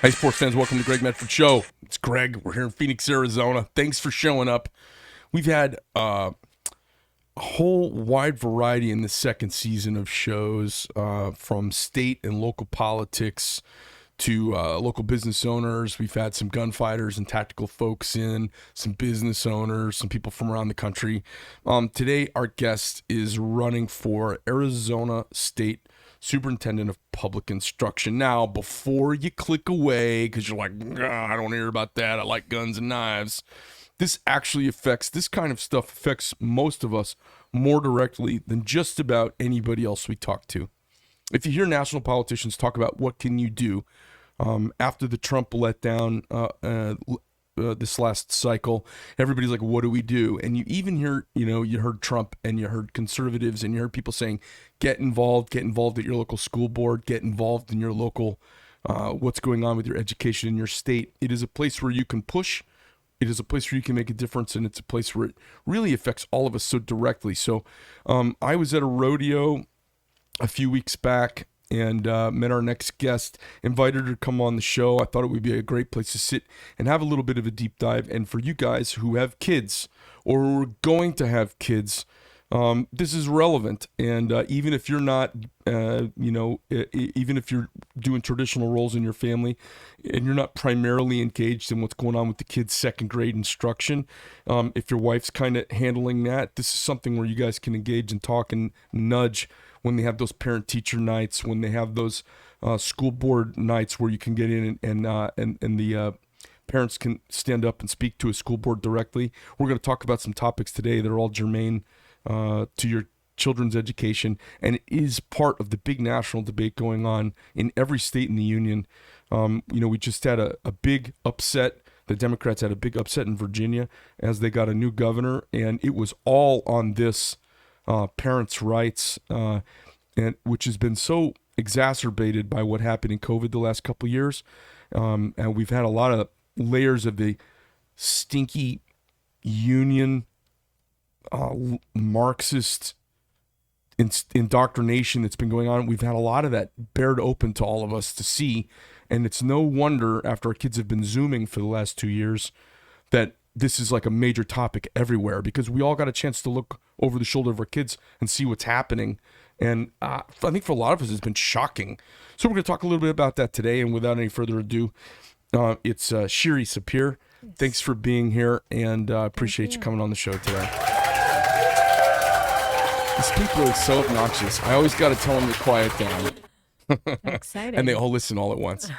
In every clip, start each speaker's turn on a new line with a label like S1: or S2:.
S1: Hey, sports fans, welcome to Greg Medford Show. It's Greg. We're here in Phoenix, Arizona. Thanks for showing up. We've had a whole wide variety in the second season of shows, from state and local politics to local business owners. We've had some gunfighters and tactical folks in, some business owners, some people from around the country. Today, our guest is running for Arizona State Superintendent of Public Instruction. Now, before you click away, because you're like, I don't hear about that, I like guns and knives, this kind of stuff affects most of us more directly than just about anybody else we talk to. If you hear national politicians talk about what can you do after the Trump letdown this last cycle, everybody's like, what do we do? And you even hear, you heard Trump and you heard conservatives and you heard people saying, get involved at your local school board, get involved in your local, what's going on with your education in your state. It is a place where you can push. It is a place where you can make a difference, and it's a place where it really affects all of us so directly. So I was at a rodeo a few weeks back and met our next guest, invited her to come on the show. I thought it would be a great place to sit and have a little bit of a deep dive. And for you guys who have kids or who are going to have kids, this is relevant. And even if you're not, even if you're doing traditional roles in your family and you're not primarily engaged in what's going on with the kids' second grade instruction, if your wife's kind of handling that, this is something where you guys can engage and talk and nudge when they have those parent-teacher nights, when they have those school board nights where you can get in and the parents can stand up and speak to a school board directly. We're going to talk about some topics today that are all germane to your children's education, and it is part of the big national debate going on in every state in the union. We just had a big upset. The Democrats had a big upset in Virginia as they got a new governor, and it was all on this parents' rights, and which has been so exacerbated by what happened in COVID the last couple of years. And we've had a lot of layers of the stinky union Marxist indoctrination that's been going on. We've had a lot of that bared open to all of us to see, and it's no wonder after our kids have been Zooming for the last 2 years that this is like a major topic everywhere, because we all got a chance to look over the shoulder of our kids and see what's happening. And I think for a lot of us, it's been shocking. So we're going to talk a little bit about that today. And without any further ado, it's Shiry Sapir. Yes. Thanks for being here, and appreciate you coming on the show today. These people are so obnoxious. I always got to tell them to quiet down.
S2: Exciting.
S1: And they all listen all at once.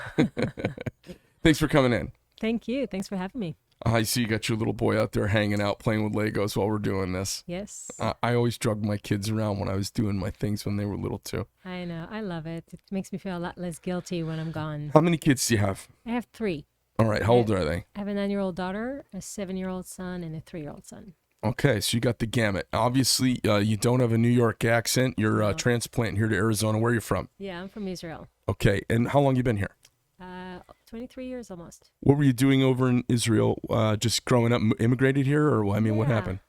S1: Thanks for coming in.
S2: Thank you. Thanks for having me.
S1: I see you got your little boy out there hanging out, playing with Legos while we're doing this.
S2: Yes.
S1: I always drug my kids around when I was doing my things when they were little too.
S2: I know. I love it. It makes me feel a lot less guilty when I'm gone.
S1: How many kids do you have?
S2: I have 3.
S1: All right. How old are they?
S2: I have a 9-year-old daughter, a 7-year-old son, and a 3-year-old son.
S1: Okay. So you got the gamut. Obviously, you don't have a New York accent. You're a transplant here to Arizona. Where are you from?
S2: Yeah, I'm from Israel.
S1: Okay. And how long you been here?
S2: 23 years almost.
S1: What were you doing over in Israel? Just growing up, immigrated here, or what happened?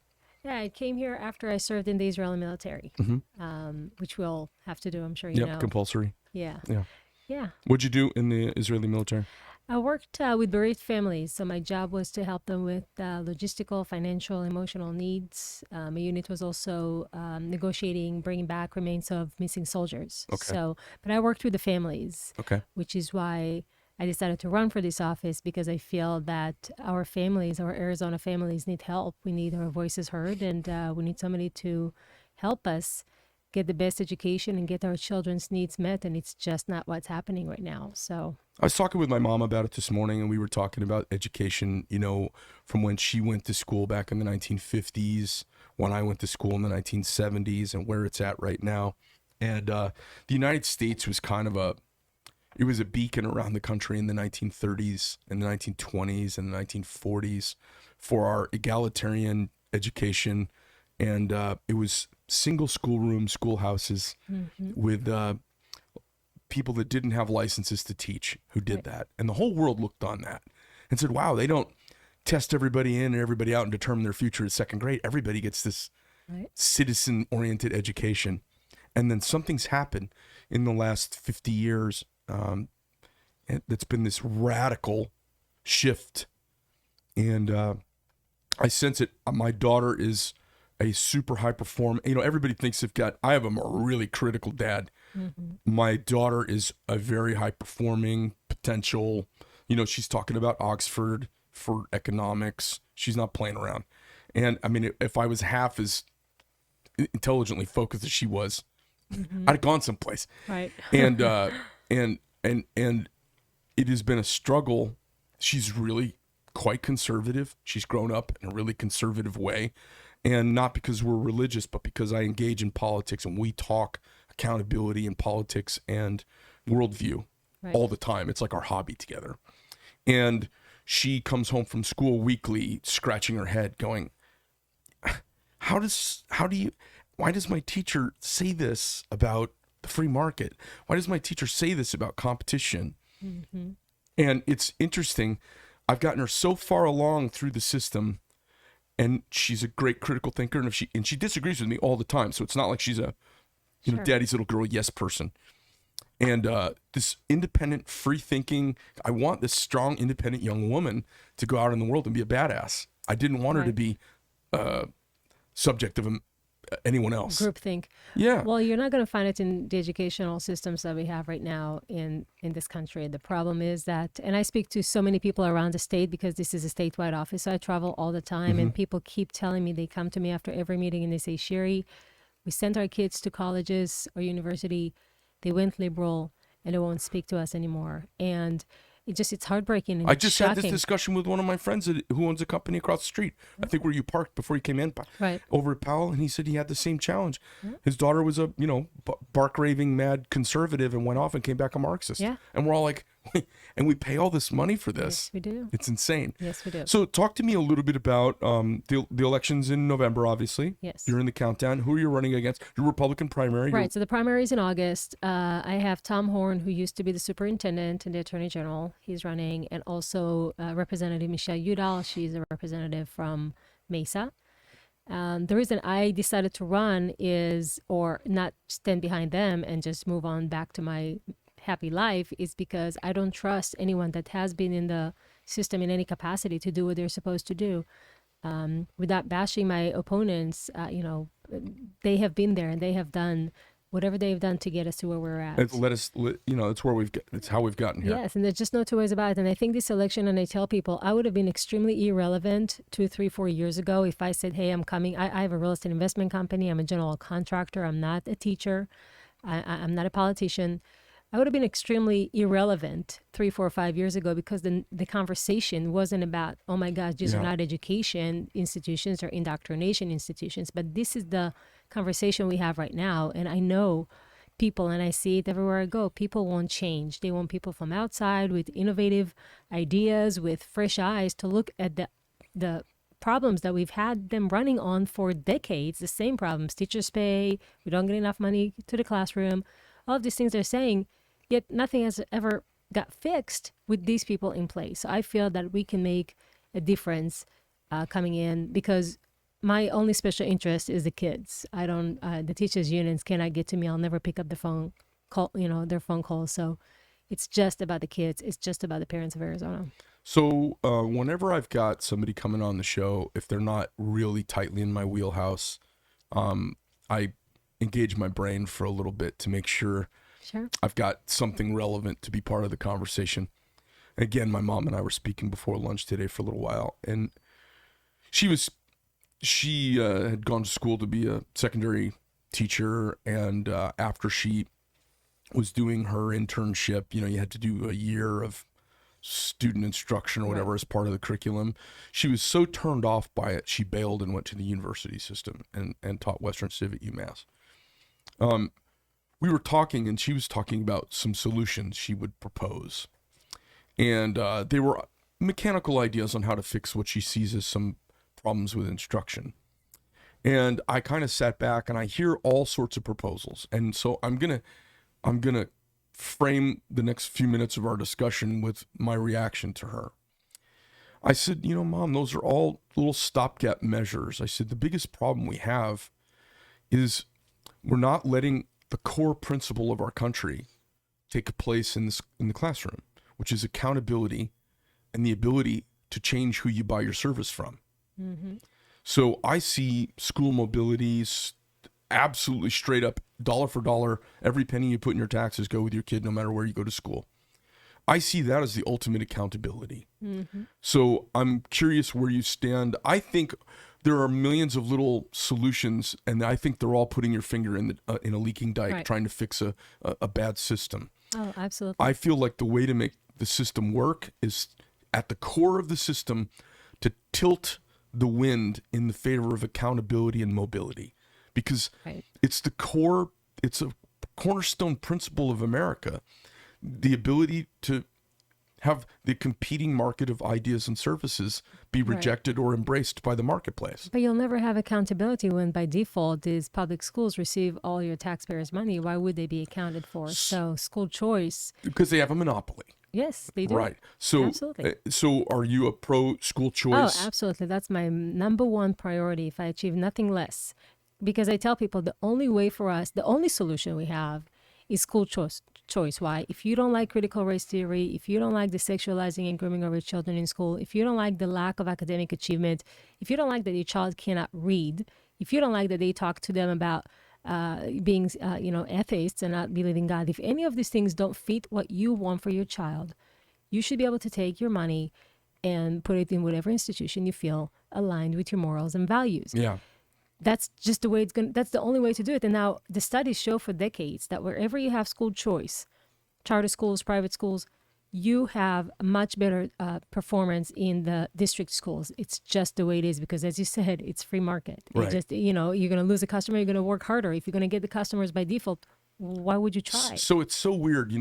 S2: Yeah, I came here after I served in the Israeli military, which we'll have to do, I'm sure you know.
S1: Compulsory.
S2: Yeah.
S1: What'd you do in the Israeli military?
S2: I worked with bereaved families, so my job was to help them with logistical, financial, emotional needs. My unit was also negotiating, bringing back remains of missing soldiers.
S1: Okay.
S2: But I worked with the families,
S1: okay,
S2: which is why I decided to run for this office, because I feel that our families, our Arizona families, need help. We need our voices heard, and we need somebody to help us get the best education and get our children's needs met, and it's just not what's happening right now. So
S1: I was talking with my mom about it this morning, and we were talking about education, from when she went to school back in the 1950s, when I went to school in the 1970s, and where it's at right now. And the United States was kind of a beacon around the country in the 1930s and the 1920s and the 1940s for our egalitarian education and it was single schoolhouses with people that didn't have licenses to teach who did that. And the whole world looked on that and said, wow, they don't test everybody in and everybody out and determine their future at second grade. Everybody gets this citizen-oriented education. And then something's happened in the last 50 years that's been this radical shift. And I sense it. My daughter is a super high performer. You know, everybody thinks I have a really critical dad. My daughter is a very high performing potential. You know, she's talking about Oxford for economics. She's not playing around. And I mean, if I was half as intelligently focused as she was, I'd have gone someplace.
S2: Right.
S1: And it has been a struggle. She's really quite conservative. She's grown up in a really conservative way. And not because we're religious, but because I engage in politics and we talk accountability in politics and worldview all the time. It's like our hobby together. And she comes home from school weekly scratching her head going, why does my teacher say this about the free market? Why does my teacher say this about competition? And it's interesting. I've gotten her so far along through the system, and she's a great critical thinker, and she disagrees with me all the time. So it's not like she's a daddy's little girl yes person. And this independent, free thinking, I want this strong, independent young woman to go out in the world and be a badass. I didn't want her to be subject of anyone else.
S2: Groupthink.
S1: Yeah.
S2: Well, you're not going to find it in the educational systems that we have right now in this country. The problem is that, and I speak to so many people around the state because this is a statewide office. So I travel all the time, and people keep telling me, they come to me after every meeting and they say, Shiry, we sent our kids to colleges or university. They went liberal and they won't speak to us anymore. And it's heartbreaking. And
S1: I just
S2: shocking.
S1: had this discussion with one of my friends who owns a company across the street. I think where you parked before you came in, over at Powell, and he said he had the same challenge. His daughter was a bark raving mad conservative and went off and came back a Marxist.
S2: Yeah.
S1: And we're all like, and we pay all this money for this.
S2: Yes, we do.
S1: It's insane.
S2: Yes, we do.
S1: So talk to me a little bit about the elections in November. Obviously,
S2: yes,
S1: you're in the countdown. Who are you running against? Your Republican primary,
S2: right? So the primary is in August. I have Tom Horn, who used to be the superintendent and the attorney general. He's running, and also Representative Michelle Udall. She's a representative from Mesa. The reason I decided to run or not stand behind them and just move on back to my happy life, is because I don't trust anyone that has been in the system in any capacity to do what they're supposed to do. Without bashing my opponents, they have been there and they have done whatever they've done to get us to where we're at.
S1: it's it's how we've gotten here.
S2: Yes, and there's just no two ways about it. And I think this election, and I tell people, I would have been extremely irrelevant 2, 3, 4 years ago if I said, hey, I'm coming. I have a real estate investment company. I'm a general contractor. I'm not a teacher. I'm not a politician. I would have been extremely irrelevant 3, 4, 5 years ago, because the conversation wasn't about, oh my gosh, these are not education institutions or indoctrination institutions, but this is the conversation we have right now. And I know people, and I see it everywhere I go, people won't change. They want people from outside with innovative ideas, with fresh eyes, to look at the problems that we've had them running on for decades, the same problems: teachers pay, we don't get enough money to the classroom, all of these things they're saying. Yet nothing has ever got fixed with these people in place. So I feel that we can make a difference coming in, because my only special interest is the kids. I don't. The teachers' unions cannot get to me. I'll never pick up the phone call. Their phone calls. So it's just about the kids. It's just about the parents of Arizona.
S1: So whenever I've got somebody coming on the show, if they're not really tightly in my wheelhouse, I engage my brain for a little bit to make sure.
S2: Sure. I've
S1: got something relevant to be part of the conversation. Again, my mom and I were speaking before lunch today for a little while, and she had gone to school to be a secondary teacher, and after she was doing her internship, you had to do a year of student instruction or whatever as part of the curriculum. She was so turned off by it, she bailed and went to the university system and taught Western Civ at UMass. We were talking, and she was talking about some solutions she would propose. And they were mechanical ideas on how to fix what she sees as some problems with instruction. And I kind of sat back and I hear all sorts of proposals. And so I'm gonna frame the next few minutes of our discussion with my reaction to her. I said, you know, Mom, those are all little stopgap measures. I said, the biggest problem we have is we're not letting the core principle of our country take place in the classroom, which is accountability and the ability to change who you buy your service from.
S2: Mm-hmm.
S1: So I see school mobility absolutely straight up, dollar for dollar, every penny you put in your taxes go with your kid no matter where you go to school. I see that as the ultimate accountability.
S2: Mm-hmm.
S1: So I'm curious where you stand. I think there are millions of little solutions, and I think they're all putting your finger in a leaking dike,
S2: Right.
S1: trying to fix a bad system.
S2: Oh, absolutely.
S1: I feel like the way to make the system work is at the core of the system to tilt the wind in the favor of accountability and mobility, because
S2: Right.
S1: it's a cornerstone principle of America, the ability to have the competing market of ideas and services be
S2: Right.
S1: rejected or embraced by the marketplace.
S2: But you'll never have accountability when by default these public schools receive all your taxpayers' money. Why would they be accounted for? So school choice,
S1: Because they have a monopoly.
S2: yes, they do.
S1: Right. So,
S2: Absolutely.
S1: So are you a pro school
S2: Oh,
S1: choice?
S2: absolutely. That's my number one priority if I achieve nothing less. Because I tell people the only way for us, the only solution we have is school choice. Why? If you don't like critical race theory, if you don't like the sexualizing and grooming of your children in school, if you don't like the lack of academic achievement, if you don't like that your child cannot read, if you don't like that they talk to them about being, atheists and not believing God, if any of these things don't fit what you want for your child, you should be able to take your money and put it in whatever institution you feel aligned with your morals and values.
S1: Yeah.
S2: That's just the way that's the only way to do it. And now the studies show for decades that wherever you have school choice, charter schools, private schools, you have much better performance in the district schools. It's just the way it is because, as you said, it's free market.
S1: Right.
S2: It just, you're going to lose a customer, you're going to work harder. If you're going to get the customers by default, why would you try?
S1: So it's so weird.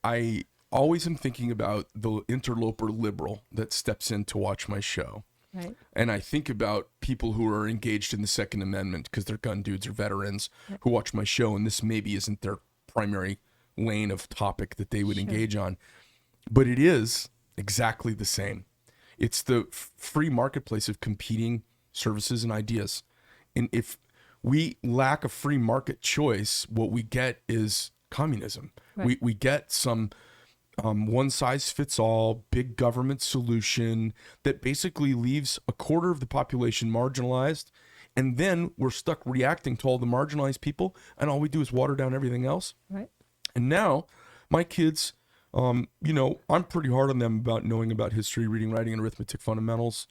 S1: I always am thinking about the interloper liberal that steps in to watch my show.
S2: Right.
S1: And I think about people who are engaged in the Second Amendment because they're gun dudes or veterans who watch my show, and this maybe isn't their primary lane of topic that they would engage on. But it is exactly the same. It's the free marketplace of competing services and ideas. And if we lack a free market choice, what we get is communism.
S2: Right.
S1: We get some one size fits all big government solution that basically leaves a quarter of the population marginalized. And then we're stuck reacting to all the marginalized people. And all we do is water down everything else.
S2: Right.
S1: And now my kids, I'm pretty hard on them about knowing about history, reading, writing, and arithmetic fundamentals.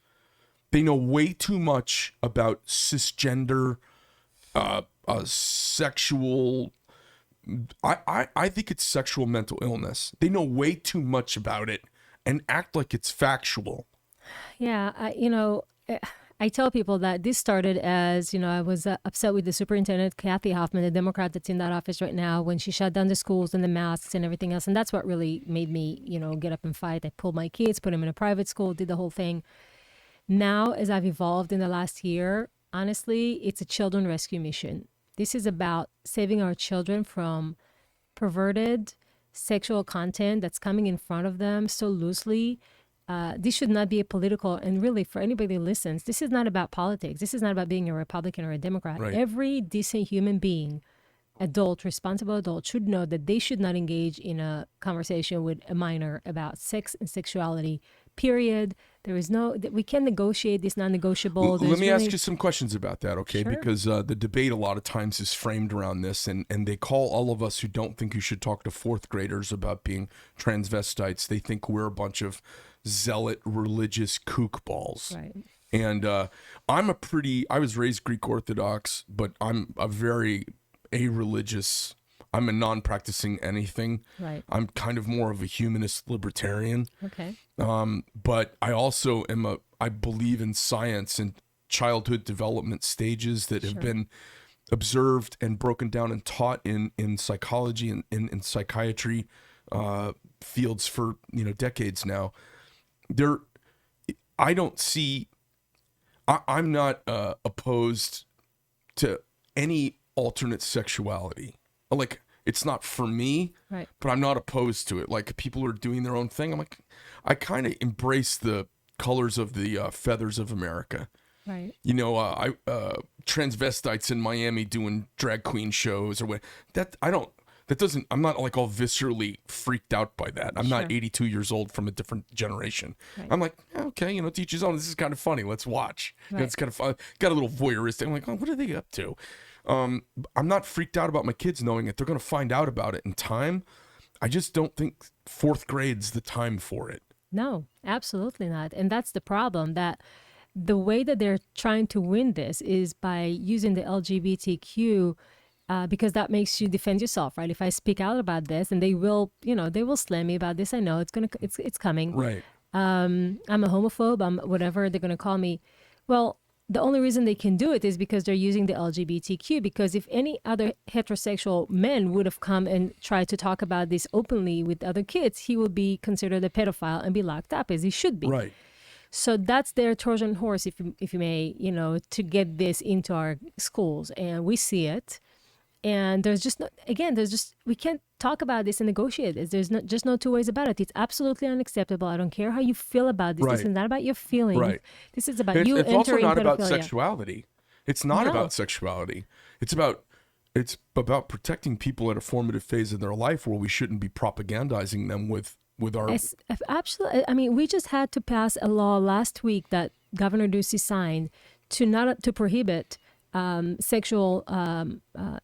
S1: They know way too much about cisgender, sexual. I think it's sexual mental illness. They know way too much about it and act like it's factual.
S2: Yeah, I tell people that this started as, I was upset with the superintendent, Kathy Hoffman, the Democrat that's in that office right now, when she shut down the schools and the masks and everything else. And that's what really made me, get up and fight. I pulled my kids, put them in a private school, did the whole thing. Now, as I've evolved in the last year, honestly, it's a children rescue mission. This is about saving our children from perverted sexual content that's coming in front of them so loosely. This should not be a political, and really for anybody who listens, this is not about politics. This is not about being a Republican or a Democrat.
S1: Right.
S2: Every decent human being, adult, responsible adult, should know that they should not engage in a conversation with a minor about sex and sexuality, period. We can negotiate this non-negotiable.
S1: Let me ask you some questions about that, okay?
S2: Sure.
S1: Because the debate a lot of times is framed around this, and they call all of us who don't think you should talk to fourth graders about being transvestites. They think we're a bunch of zealot religious kookballs.
S2: Right.
S1: And I was raised Greek Orthodox, but I'm a very a-religious. I'm a non-practicing anything.
S2: Right.
S1: I'm kind of more of a humanist libertarian.
S2: Okay.
S1: But I also I believe in science and childhood development stages that have been observed and broken down and taught in psychology and in psychiatry fields for decades now. I'm not opposed to any alternate sexuality. Like, it's not for me,
S2: Right.
S1: but I'm not opposed to it. Like, people are doing their own thing. I'm like, I kind of embrace the colors of the feathers of America.
S2: Right.
S1: You know, transvestites in Miami doing drag queen shows or what. I'm not like all viscerally freaked out by that. I'm not 82 years old from a different generation.
S2: Right.
S1: I'm like, okay, you know, to each his own. This is kind of funny. Let's watch. You know,
S2: Right.
S1: it's kind of fun. Got a little voyeuristic. I'm like, oh, what are they up to? I'm not freaked out about my kids knowing it. They're going to find out about it in time. I just don't think fourth grade's the time for it.
S2: No, absolutely not. And that's the problem, that the way that they're trying to win this is by using the LGBTQ, because that makes you defend yourself, right? If I speak out about this, and they will slam me about this. I know it's coming.
S1: Right.
S2: I'm a homophobe. I'm whatever they're gonna call me. Well, the only reason they can do it is because they're using the LGBTQ. Because if any other heterosexual men would have come and tried to talk about this openly with other kids, he would be considered a pedophile and be locked up, as he should be.
S1: Right.
S2: So that's their Trojan horse, if you may, you know, to get this into our schools, and we see it. And we can't talk about this and negotiate this. There's no two ways about it. It's absolutely unacceptable. I don't care how you feel about this.
S1: Right.
S2: This is not about your feelings.
S1: Right.
S2: This is about
S1: It's
S2: you
S1: also
S2: entering
S1: not about
S2: pedophilia.
S1: sexuality. It's not
S2: No.
S1: about sexuality. It's about protecting people at a formative phase of their life where we shouldn't be propagandizing them with our.
S2: Absolutely. I mean, we just had to pass a law last week that Governor Ducey signed to prohibit sexual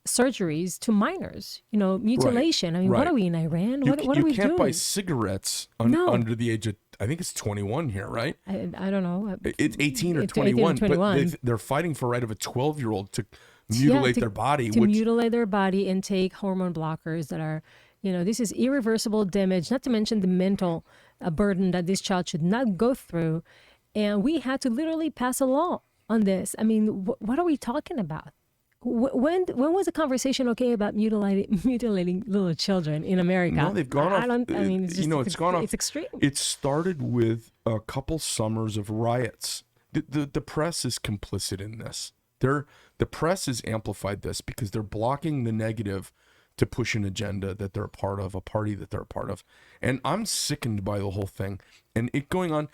S2: surgeries to minors. You know, mutilation. I mean, what are we in Iran? What are we doing?
S1: You can't buy cigarettes under the age of, I think it's 21 here, right?
S2: I don't know.
S1: It's 18 or
S2: It's
S1: 21,
S2: 18 or 21.
S1: but they're fighting for right of a 12-year-old to mutilate their body.
S2: Mutilate their body and take hormone blockers that are, you know, this is irreversible damage, not to mention the mental burden that this child should not go through. And we had to literally pass a law on this. I mean, what are we talking about? When was the conversation okay about mutilating little children in America?
S1: No, they've gone off.
S2: It's
S1: gone off.
S2: It's extreme.
S1: It started with a couple summers of riots. The press is complicit in this. The press has amplified this because they're blocking the negative to push an agenda that they're a part of, a party that they're a part of. And I'm sickened by the whole thing. And it going on,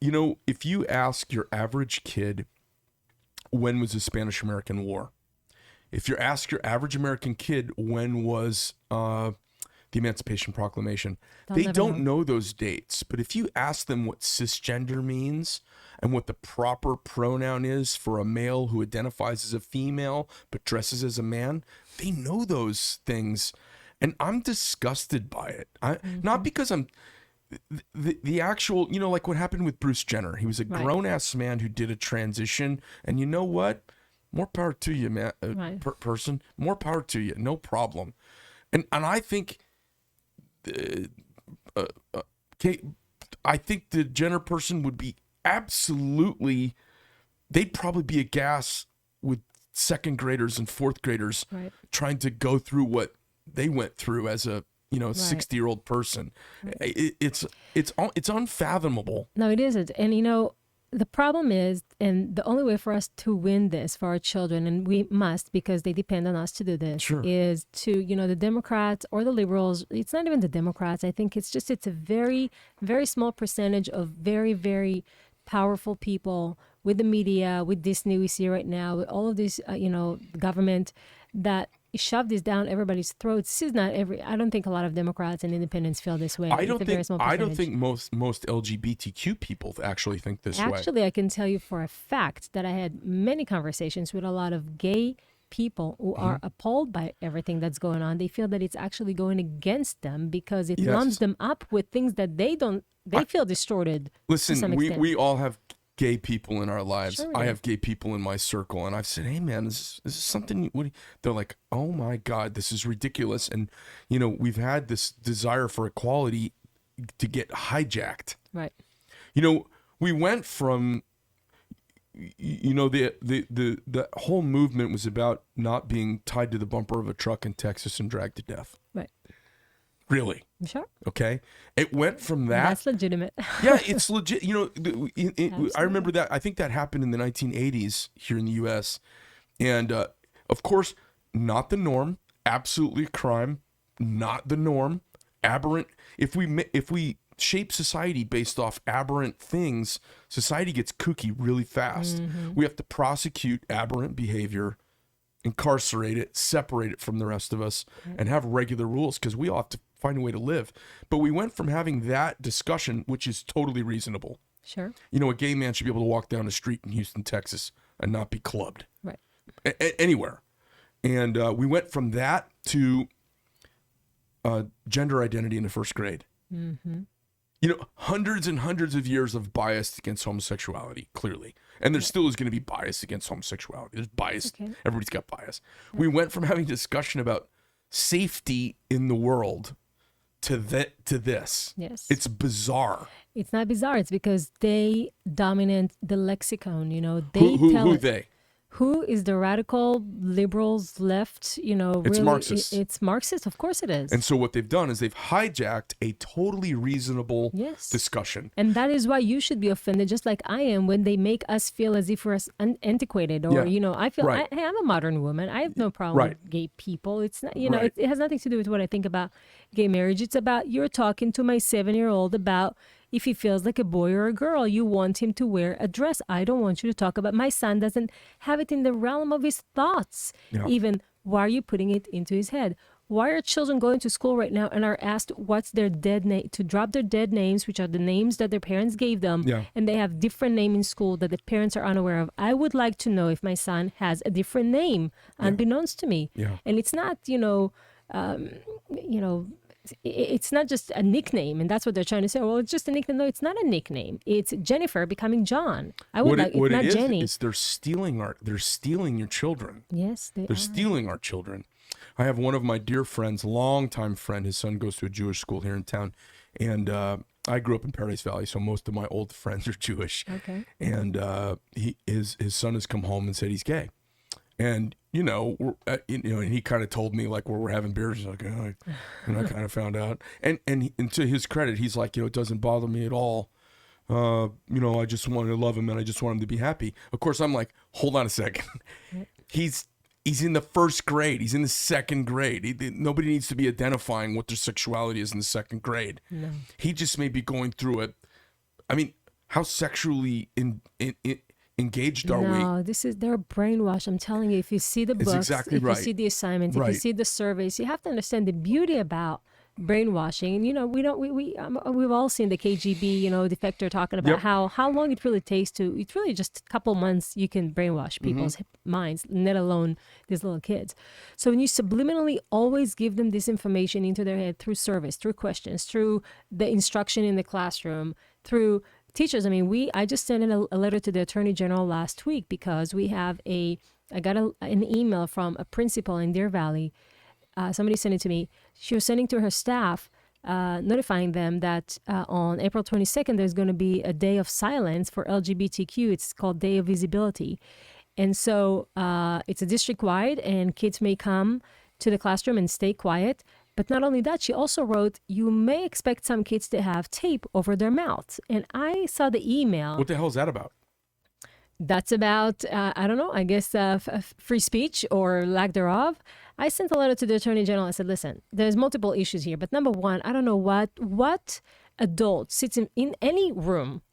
S1: you know, if you ask your average kid, when was the Spanish-American War? If you ask your average American kid, when was the Emancipation Proclamation? They don't know those dates. But if you ask them what cisgender means and what the proper pronoun is for a male who identifies as a female but dresses as a man, they know those things. And I'm disgusted by it. Not because I'm... The actual, you know, like what happened with Bruce Jenner. He was a grown-ass man who did a transition. And you know what? More power to you, man. Person. More power to you. No problem. And I think... I think the Jenner person would be absolutely, they'd probably be aghast with second graders and fourth graders trying to go through what they went through as a 60-year-old person. It's unfathomable.
S2: No, it isn't. And you know, the problem is, and the only way for us to win this for our children, and we must, because they depend on us to do this, is to, you know, the Democrats or the liberals. It's not even the Democrats. I think it's a very, very small percentage of very, very powerful people with the media, with Disney we see right now, with all of this, government that shove this down everybody's throats. This is not I don't think a lot of Democrats and independents feel this way.
S1: I don't think most LGBTQ people actually think this way.
S2: Actually, I can tell you for a fact that I had many conversations with a lot of gay people who are appalled by everything that's going on. They feel that it's actually going against them because it lumps them up with things that they feel distorted.
S1: Listen, we all have gay people in our lives.
S2: Sure,
S1: I have gay people in my circle, and I've said, "Hey, man, is this something?" They're like, "Oh my God, this is ridiculous." And you know, we've had this desire for equality to get hijacked.
S2: Right.
S1: You know, we went from, you know, the whole movement was about not being tied to the bumper of a truck in Texas and dragged to death.
S2: Right.
S1: Really?
S2: Sure.
S1: Okay. It went from that.
S2: That's legitimate.
S1: Yeah, it's legit. You know, I remember that. I think that happened in the 1980s here in the U.S. And of course, not the norm. Absolutely a crime. Not the norm. Aberrant. If we shape society based off aberrant things, society gets kooky really fast. We have to prosecute aberrant behavior, incarcerate it, separate it from the rest of us, and have regular rules, because we all have to find a way to live. But we went from having that discussion, which is totally reasonable.
S2: Sure.
S1: You know, a gay man should be able to walk down the street in Houston, Texas, and not be clubbed.
S2: Right.
S1: Anywhere. And we went from that to gender identity in the first grade. You know, hundreds and hundreds of years of bias against homosexuality, clearly. And there still is going to be bias against homosexuality. There's bias. Okay. Everybody's got bias. We went from having a discussion about safety in the world to this.
S2: Yes.
S1: It's bizarre.
S2: It's not bizarre. It's because they dominate the lexicon. You know,
S1: Who they?
S2: Who is the radical liberals left? You know,
S1: it's
S2: really,
S1: Marxist.
S2: It's Marxist. Of course it is.
S1: And so what they've done is they've hijacked a totally reasonable discussion.
S2: And that is why you should be offended, just like I am, when they make us feel as if we're antiquated, or you know, I feel hey, I'm a modern woman. I have no problem with gay people. It's not, you know, it has nothing to do with what I think about gay marriage. It's about, you're talking to my 7-year-old about if he feels like a boy or a girl. You want him to wear a dress. I don't want you to talk about, my son doesn't have it in the realm of his thoughts. Even, why are you putting it into his head? Why are children going to school right now and are asked what's their dead name, to drop their dead names, which are the names that their parents gave them, and they have different name in school that the parents are unaware of? I would like to know if my son has a different name, unbeknownst to me. And it's not, it's not just a nickname, and that's what they're trying to say. Well, it's just a nickname. No, it's not a nickname. It's Jennifer becoming John. It's not Jenny.
S1: They're stealing your children.
S2: Yes,
S1: they're stealing our children. I have one of my dear friends, longtime friend. His son goes to a Jewish school here in town, and I grew up in Paradise Valley, so most of my old friends are Jewish.
S2: Okay.
S1: And his son has come home and said he's gay. And and he kind of told me, like, where we're having beers, he's like, and I kind of found out. And to his credit, he's like, it doesn't bother me at all. I just want to love him, and I just want him to be happy. Of course, I'm like, hold on a second. He's in the first grade. He's in the second grade. Nobody needs to be identifying what their sexuality is in the second grade.
S2: No.
S1: He just may be going through it. I mean, how sexually engaged are we?
S2: No, they're brainwashed. I'm telling you, if you see the books,
S1: exactly
S2: if you see the assignments, if you see the surveys, you have to understand the beauty about brainwashing. And we've all seen the KGB, defector talking about how long it really takes it's really just a couple months you can brainwash people's minds, let alone these little kids. So when you subliminally always give them this information into their head through surveys, through questions, through the instruction in the classroom, through teachers. I mean, I just sent in a letter to the Attorney General last week because I got an email from a principal in Deer Valley. Somebody sent it to me. She was sending to her staff, notifying them that on April 22nd, there's going to be a day of silence for LGBTQ. It's called Day of Visibility. And so it's a district-wide, and kids may come to the classroom and stay quiet. But not only that, she also wrote, you may expect some kids to have tape over their mouths. And I saw the email.
S1: What the hell is that about?
S2: That's about, I don't know, I guess free speech or lack thereof. I sent a letter to the Attorney General. I said, listen, there's multiple issues here. But number one, I don't know what adult sits in any room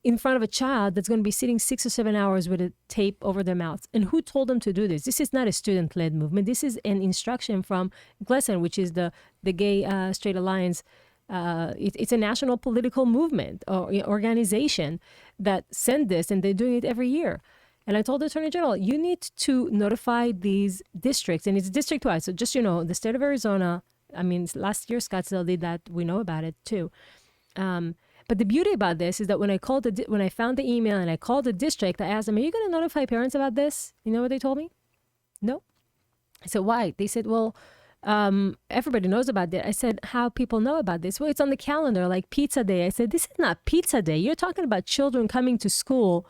S2: in front of a child that's going to be sitting 6 or 7 hours with a tape over their mouths. And who told them to do this? This is not a student-led movement. This is an instruction from GLSEN, which is the Gay Straight Alliance. It's a national political movement or organization that sent this, and they're doing it every year. And I told the Attorney General, you need to notify these districts, and it's district-wide. So just, the state of Arizona, I mean, last year Scottsdale did that. We know about it too. But the beauty about this is that when I found the email and I called the district, I asked them, are you going to notify parents about this? You know what they told me? No. I said, why? They said, well, everybody knows about that. I said, how people know about this? Well, it's on the calendar, like pizza day. I said, this is not pizza day. You're talking about children coming to school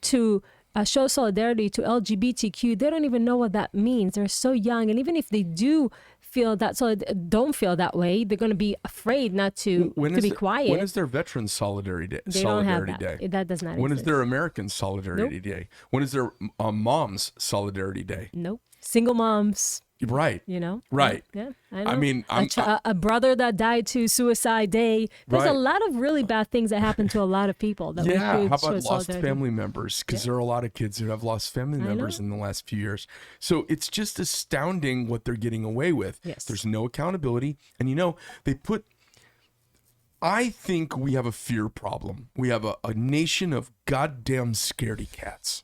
S2: to show solidarity to LGBTQ. They don't even know what that means. They're so young. And even if they do feel that, so don't feel that way. They're going to be afraid not to be quiet.
S1: When is their Veterans Solidarity Day?
S2: They don't have that. That does not
S1: When
S2: exist.
S1: is their American Solidarity Day? When is their Moms Solidarity Day?
S2: Nope. Single moms.
S1: Right. Right.
S2: Yeah, I know.
S1: I mean,
S2: a brother that died to suicide day. There's a lot of really bad things that happen to a lot of people. That
S1: how about lost family members? Because there are a lot of kids who have lost family members in the last few years. So it's just astounding what they're getting away with.
S2: Yes.
S1: There's no accountability. And I think we have a fear problem. We have a nation of goddamn scaredy cats.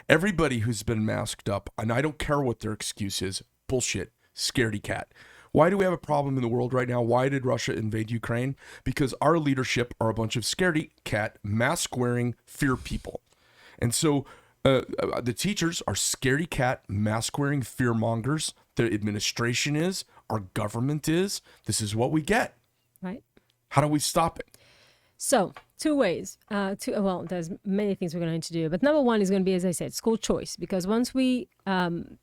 S1: Everybody who's been masked up, and I don't care what their excuse is, bullshit, scaredy cat. Why do we have a problem in the world right now? Why did Russia invade Ukraine? Because our leadership are a bunch of scaredy cat, mask-wearing fear people. And so the teachers are scaredy cat, mask-wearing fear mongers. The administration is, our government is. This is what we get.
S2: Right.
S1: How do we stop it?
S2: So, two ways. There's many things we're going to do. But number one is going to be, as I said, school choice. Because once we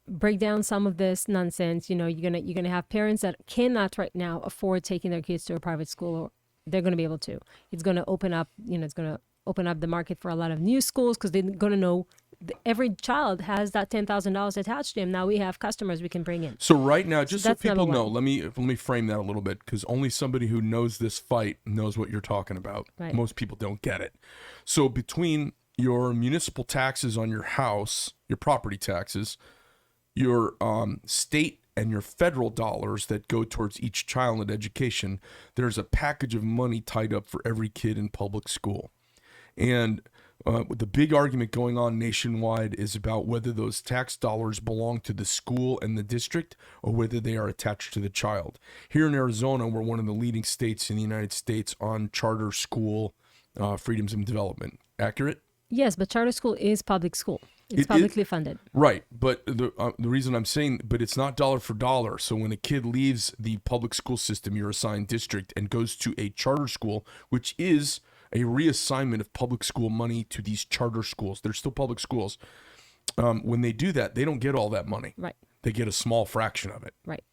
S2: break down some of this nonsense, you're gonna have parents that cannot right now afford taking their kids to a private school, or they're going to be able to. It's going to open up. It's going to open up the market for a lot of new schools because they're going to know every child has that $10,000 attached to him. Now we have customers we can bring in.
S1: So right now, just so
S2: That's
S1: people
S2: number
S1: know,
S2: one.
S1: let me frame that a little bit, because only somebody who knows this fight knows what you're talking about.
S2: Right.
S1: Most people don't get it. So between your municipal taxes on your house, your property taxes, your state and your federal dollars that go towards each child in education, there's a package of money tied up for every kid in public school. And the big argument going on nationwide is about whether those tax dollars belong to the school and the district or whether they are attached to the child. Here in Arizona, we're one of the leading states in the United States on charter school freedoms and development. Accurate?
S2: Yes, but charter school is public school. It's publicly funded.
S1: Right, but the reason I'm saying, but it's not dollar for dollar. So when a kid leaves the public school system, your assigned district, and goes to a charter school, which is a reassignment of public school money to these charter schools. They're still public schools. When they do that, they don't get all that money.
S2: Right.
S1: They get a small fraction of it.
S2: Right.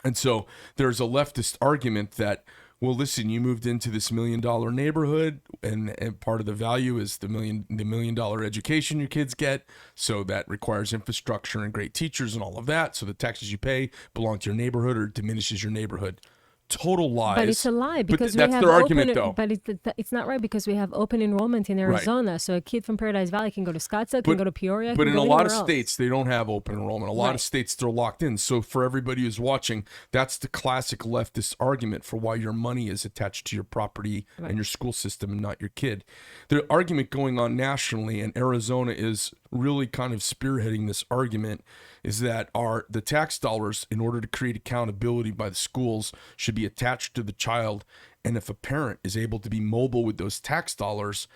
S1: And so there's a leftist argument that, well, listen, you moved into this $1 million neighborhood, and part of the value is the $1 million education your kids get. So that requires infrastructure and great teachers and all of that. So the taxes you pay belong to your neighborhood or diminishes your neighborhood. Total lies.
S2: But it's a lie because
S1: that's
S2: we have
S1: their argument, though.
S2: But it's not right because we have open enrollment in Arizona. Right. So a kid from Paradise Valley can go to Scottsdale, can go to Peoria.
S1: But in a lot of
S2: else.
S1: states, they don't have open enrollment. A lot of states, they're locked in. So for everybody who's watching, that's the classic leftist argument for why your money is attached to your property and your school system and not your kid. The argument going on nationally, and Arizona is really kind of spearheading this argument, is that the tax dollars, in order to create accountability by the schools, should be attached to the child. And if a parent is able to be mobile with those tax dollars,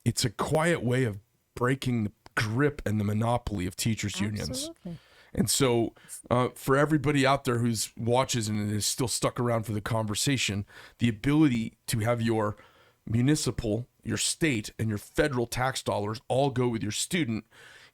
S1: it's a quiet way of breaking the grip and the monopoly of teachers' unions. And so for everybody out there who's watches and is still stuck around for the conversation, the ability to have your municipal, your state, and your federal tax dollars all go with your student,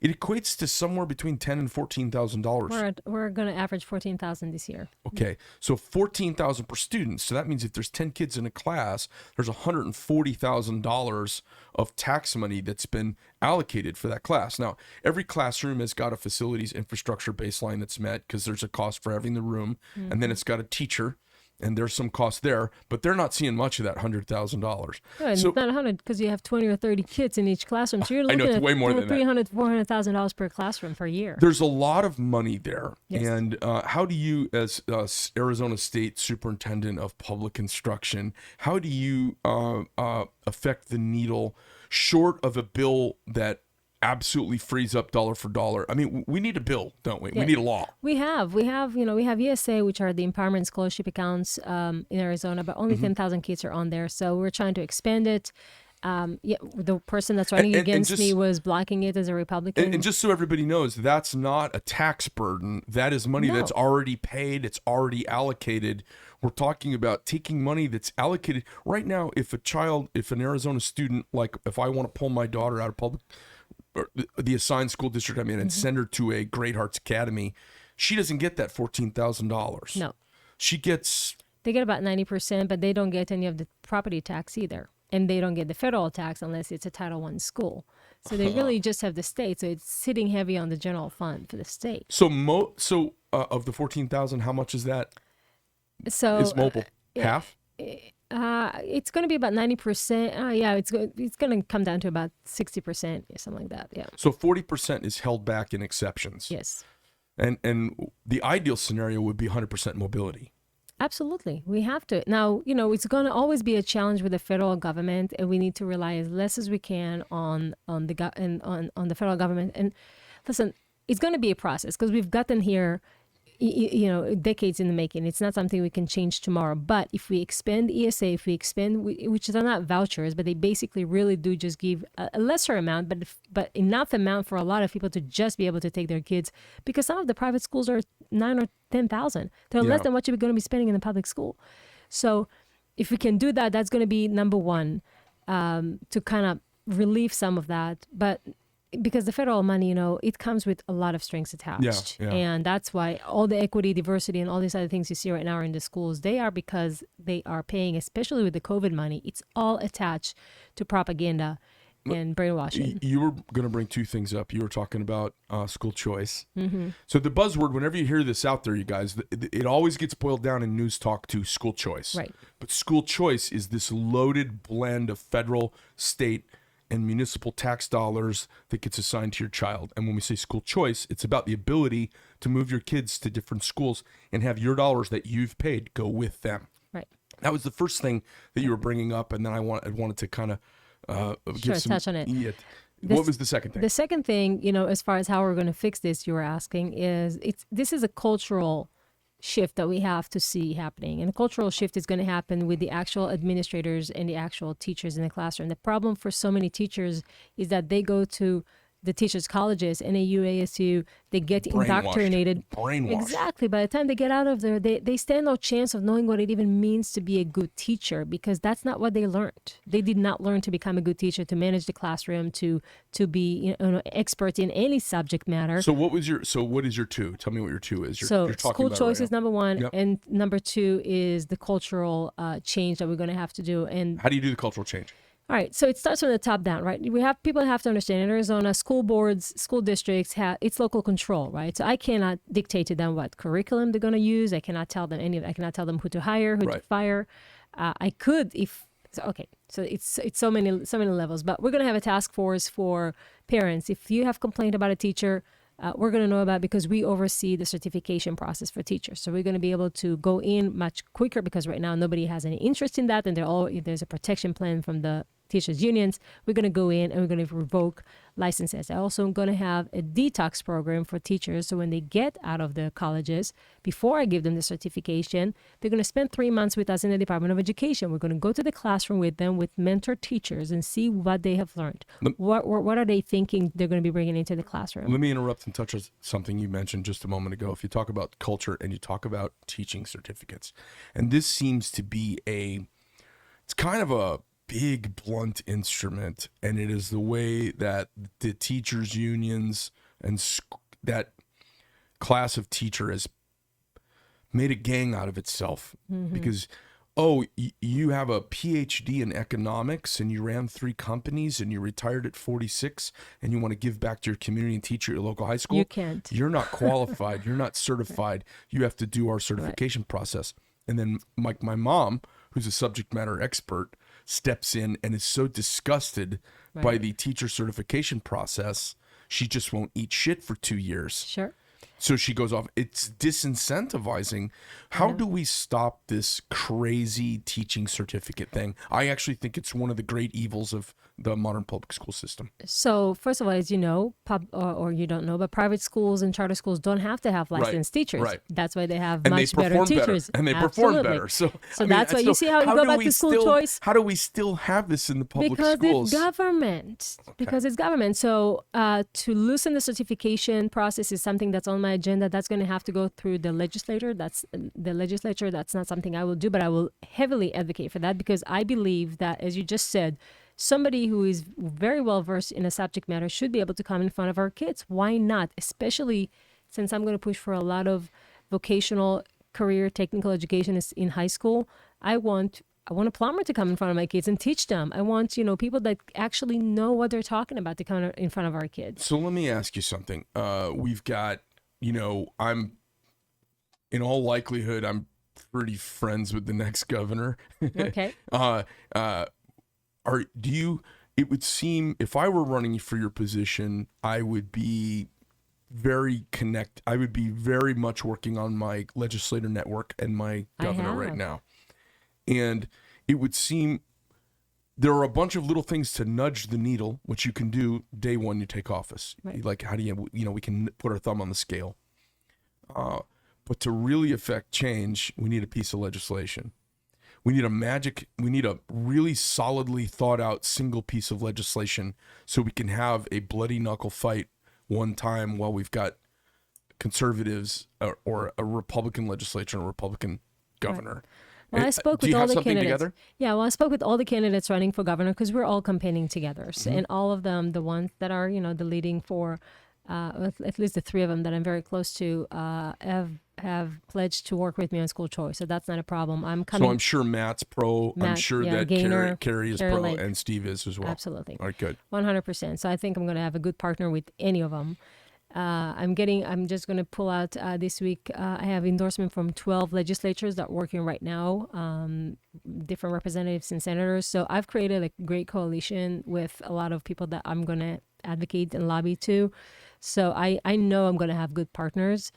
S1: it equates to somewhere between $10,000 and $14,000.
S2: We're going to average $14,000 this year.
S1: Okay, so $14,000 per student. So that means if there's 10 kids in a class, there's $140,000 of tax money that's been allocated for that class. Now, every classroom has got a facilities infrastructure baseline that's met because there's a cost for having the room, and then it's got a teacher. And there's some cost there, but they're not seeing much of that $100,000.
S2: Yeah, so, not 100 because you have 20 or 30 kids in each classroom. So you're looking
S1: it's way more than
S2: $300,000 to $400,000 per classroom per year.
S1: There's a lot of money there.
S2: Yes.
S1: And how do you, as Arizona State Superintendent of Public Instruction, how do you affect the needle short of a bill that absolutely frees up dollar for dollar? I mean, we need a bill, don't we? Yeah. We need a law.
S2: We have ESA, which are the empowerment scholarship accounts in Arizona, but only 10,000 kids are on there. So we're trying to expand it. The person that's running against me was blocking it as a Republican.
S1: And just so everybody knows, that's not a tax burden. That is money that's already paid. It's already allocated. We're talking about taking money that's allocated. Right now, if an Arizona student, like if I want to pull my daughter out of the assigned school district I'm in and send her to a Great Hearts Academy, she doesn't get that $14,000.
S2: No.
S1: She gets...
S2: They get about 90%, but they don't get any of the property tax either. And they don't get the federal tax unless it's a Title I school. So they really just have the state. So it's sitting heavy on the general fund for the state.
S1: So of the 14,000, how much is that?
S2: So
S1: Is mobile half?
S2: It's going to be about 90%. Yeah, it's going to come down to about 60% or something like that. Yeah.
S1: So 40% is held back in exceptions.
S2: Yes.
S1: And the ideal scenario would be 100% mobility.
S2: Absolutely. We have to. Now, it's going to always be a challenge with the federal government, and we need to rely as less as we can on the federal government. And listen, it's going to be a process because we've gotten here decades in the making. It's not something we can change tomorrow. But if we expand ESA, which are not vouchers, but they basically really do just give a lesser amount, but enough amount for a lot of people to just be able to take their kids, because some of the private schools are 9,000 or 10,000. They're less than what you're going to be spending in the public school. So if we can do that, that's going to be number one, to kind of relieve some of that. But because the federal money, it comes with a lot of strings attached.
S1: Yeah.
S2: And that's why all the equity, diversity, and all these other things you see right now are in the schools. They are because they are paying, especially with the COVID money, it's all attached to propaganda and brainwashing.
S1: You were going to bring two things up. You were talking about school choice.
S2: Mm-hmm.
S1: So the buzzword, whenever you hear this out there, you guys, it always gets boiled down in news talk to school choice.
S2: Right.
S1: But school choice is this loaded blend of federal, state, and municipal tax dollars that gets assigned to your child. And when we say school choice, it's about the ability to move your kids to different schools and have your dollars that you've paid go with them.
S2: Right.
S1: That was the first thing that you were bringing up, and then I wanted to kind of
S2: touch on it.
S1: What was the second thing?
S2: The second thing, as far as how we're going to fix this, you were asking, is this is a cultural shift that we have to see happening. And the cultural shift is going to happen with the actual administrators and the actual teachers in the classroom. The problem for so many teachers is that they go to the teachers' colleges, NAU, ASU, they get indoctrinated.
S1: Brainwashed.
S2: Exactly. By the time they get out of there, they stand no chance of knowing what it even means to be a good teacher, because that's not what they learned. They did not learn to become a good teacher, to manage the classroom, to be expert in any subject matter.
S1: So what is your two? Tell me what your two is.
S2: You're school choice is number one,
S1: Yep.
S2: and number two is the cultural change that we're going to have to do. And
S1: how do you do the cultural change?
S2: all right, so it starts from the top down, right? People have to understand, in Arizona, school boards, school districts it's local control, right? So I cannot dictate to them what curriculum they're going to use. I cannot tell them I cannot tell them who to hire, who to fire. I could so it's so many levels. But we're going to have a task force for parents. If you have complained about a teacher, we're going to know about, because we oversee the certification process for teachers. So we're going to be able to go in much quicker, because right now nobody has any interest in that, and there's a protection plan from the teachers unions. We're going to go in and we're going to revoke licenses. I also am going to have a detox program for teachers, so when they get out of the colleges, before I give them the certification, they're going to spend 3 months with us in the Department of Education. We're going to go to the classroom with them, with mentor teachers, and see what they have learned. What are they thinking they're going to be bringing into the classroom?
S1: Let me interrupt and touch on something you mentioned just a moment ago. If you talk about culture and you talk about teaching certificates, and this seems to be it's kind of a big, blunt instrument, and it is the way that the teachers unions and that class of teacher has made a gang out of itself. Mm-hmm. Because you have a PhD in economics and you ran 3 companies and you retired at 46 and you want to give back to your community and teach at your local high school.
S2: You can't.
S1: You're not qualified. You're not certified. You have to do our certification process. And then my mom, who's a subject matter expert, steps in and is so disgusted by the teacher certification process, she just won't eat shit for 2 years.
S2: Sure.
S1: So she goes off. It's disincentivizing. How do we stop this crazy teaching certificate thing? I actually think it's one of the great evils of the modern public school system.
S2: So first of all, as you know, or you don't know, but private schools and charter schools don't have to have licensed teachers.
S1: Right.
S2: That's why they have
S1: and
S2: much
S1: they
S2: better teachers.
S1: And they
S2: Absolutely.
S1: perform better. So
S2: that's why you see how you go back to school choice.
S1: How do we still have this in the public
S2: because
S1: schools?
S2: It's government. Okay. Because it's government. So to loosen the certification process is something that's on my agenda. That's going to have to go through the legislature. That's not something I will do, but I will heavily advocate for that, because I believe that, as you just said, somebody who is very well versed in a subject matter should be able to come in front of our kids. Why not? Especially since I'm going to push for a lot of vocational career technical education in high school, I want a plumber to come in front of my kids and teach them. I want, people that actually know what they're talking about to come in front of our kids.
S1: So let me ask you something. We've got, I'm in all likelihood, I'm pretty friends with the next governor.
S2: Okay.
S1: It would seem if I were running for your position, I would be I would be very much working on my legislator network and my governor right now. And it would seem there are a bunch of little things to nudge the needle, which you can do day one you take office.
S2: Right.
S1: Like how do we can put our thumb on the scale. But to really affect change, we need a piece of legislation. We need a really solidly thought out single piece of legislation so we can have a bloody knuckle fight one time while we've got conservatives or a Republican legislature or a Republican governor.
S2: Right. Well, I spoke with all the candidates.
S1: Together?
S2: Yeah, well, I spoke with all the candidates running for governor because we're all campaigning together. So, and all of them, the ones that are, the leading for, at least the three of them that I'm very close to, have pledged to work with me on school choice. So that's not a problem.
S1: So I'm sure Matt's pro. I'm sure that
S2: Gaynor,
S1: Carrie is pro and Steve is as well.
S2: Absolutely.
S1: All right, good.
S2: 100%. So I think I'm going to have a good partner with any of them. I'm just going to pull out this week. I have endorsement from 12 legislatures that are working right now, different representatives and senators. So I've created a great coalition with a lot of people that I'm going to advocate and lobby to. So I know I'm going to have good partners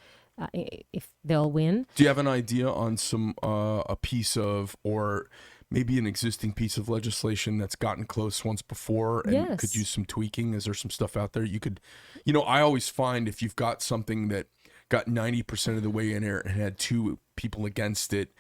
S2: if they'll win.
S1: Do you have an idea on a piece of, or maybe an existing piece of legislation that's gotten close once before and could use some tweaking? Is there some stuff out there you could, I always find if you've got something that got 90% of the way in there and had two people against it,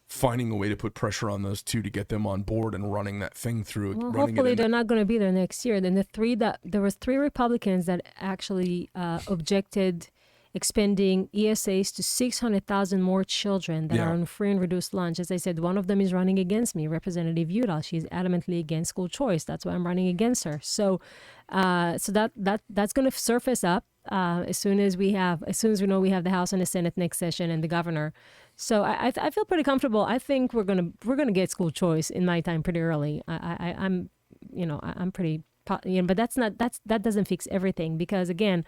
S1: finding a way to put pressure on those two to get them on board and running that thing through.
S2: Well, hopefully they're not going to be there next year. Then there was three Republicans that actually objected expending ESAs to 600,000 more children that are on free and reduced lunch. As I said, one of them is running against me, Representative Udall. She's adamantly against school choice. That's why I'm running against her. So, that's going to surface up as soon as we know we have the House and the Senate next session and the governor. So I feel pretty comfortable. I think we're gonna get school choice in my time pretty early. I'm pretty, but that doesn't fix everything because again,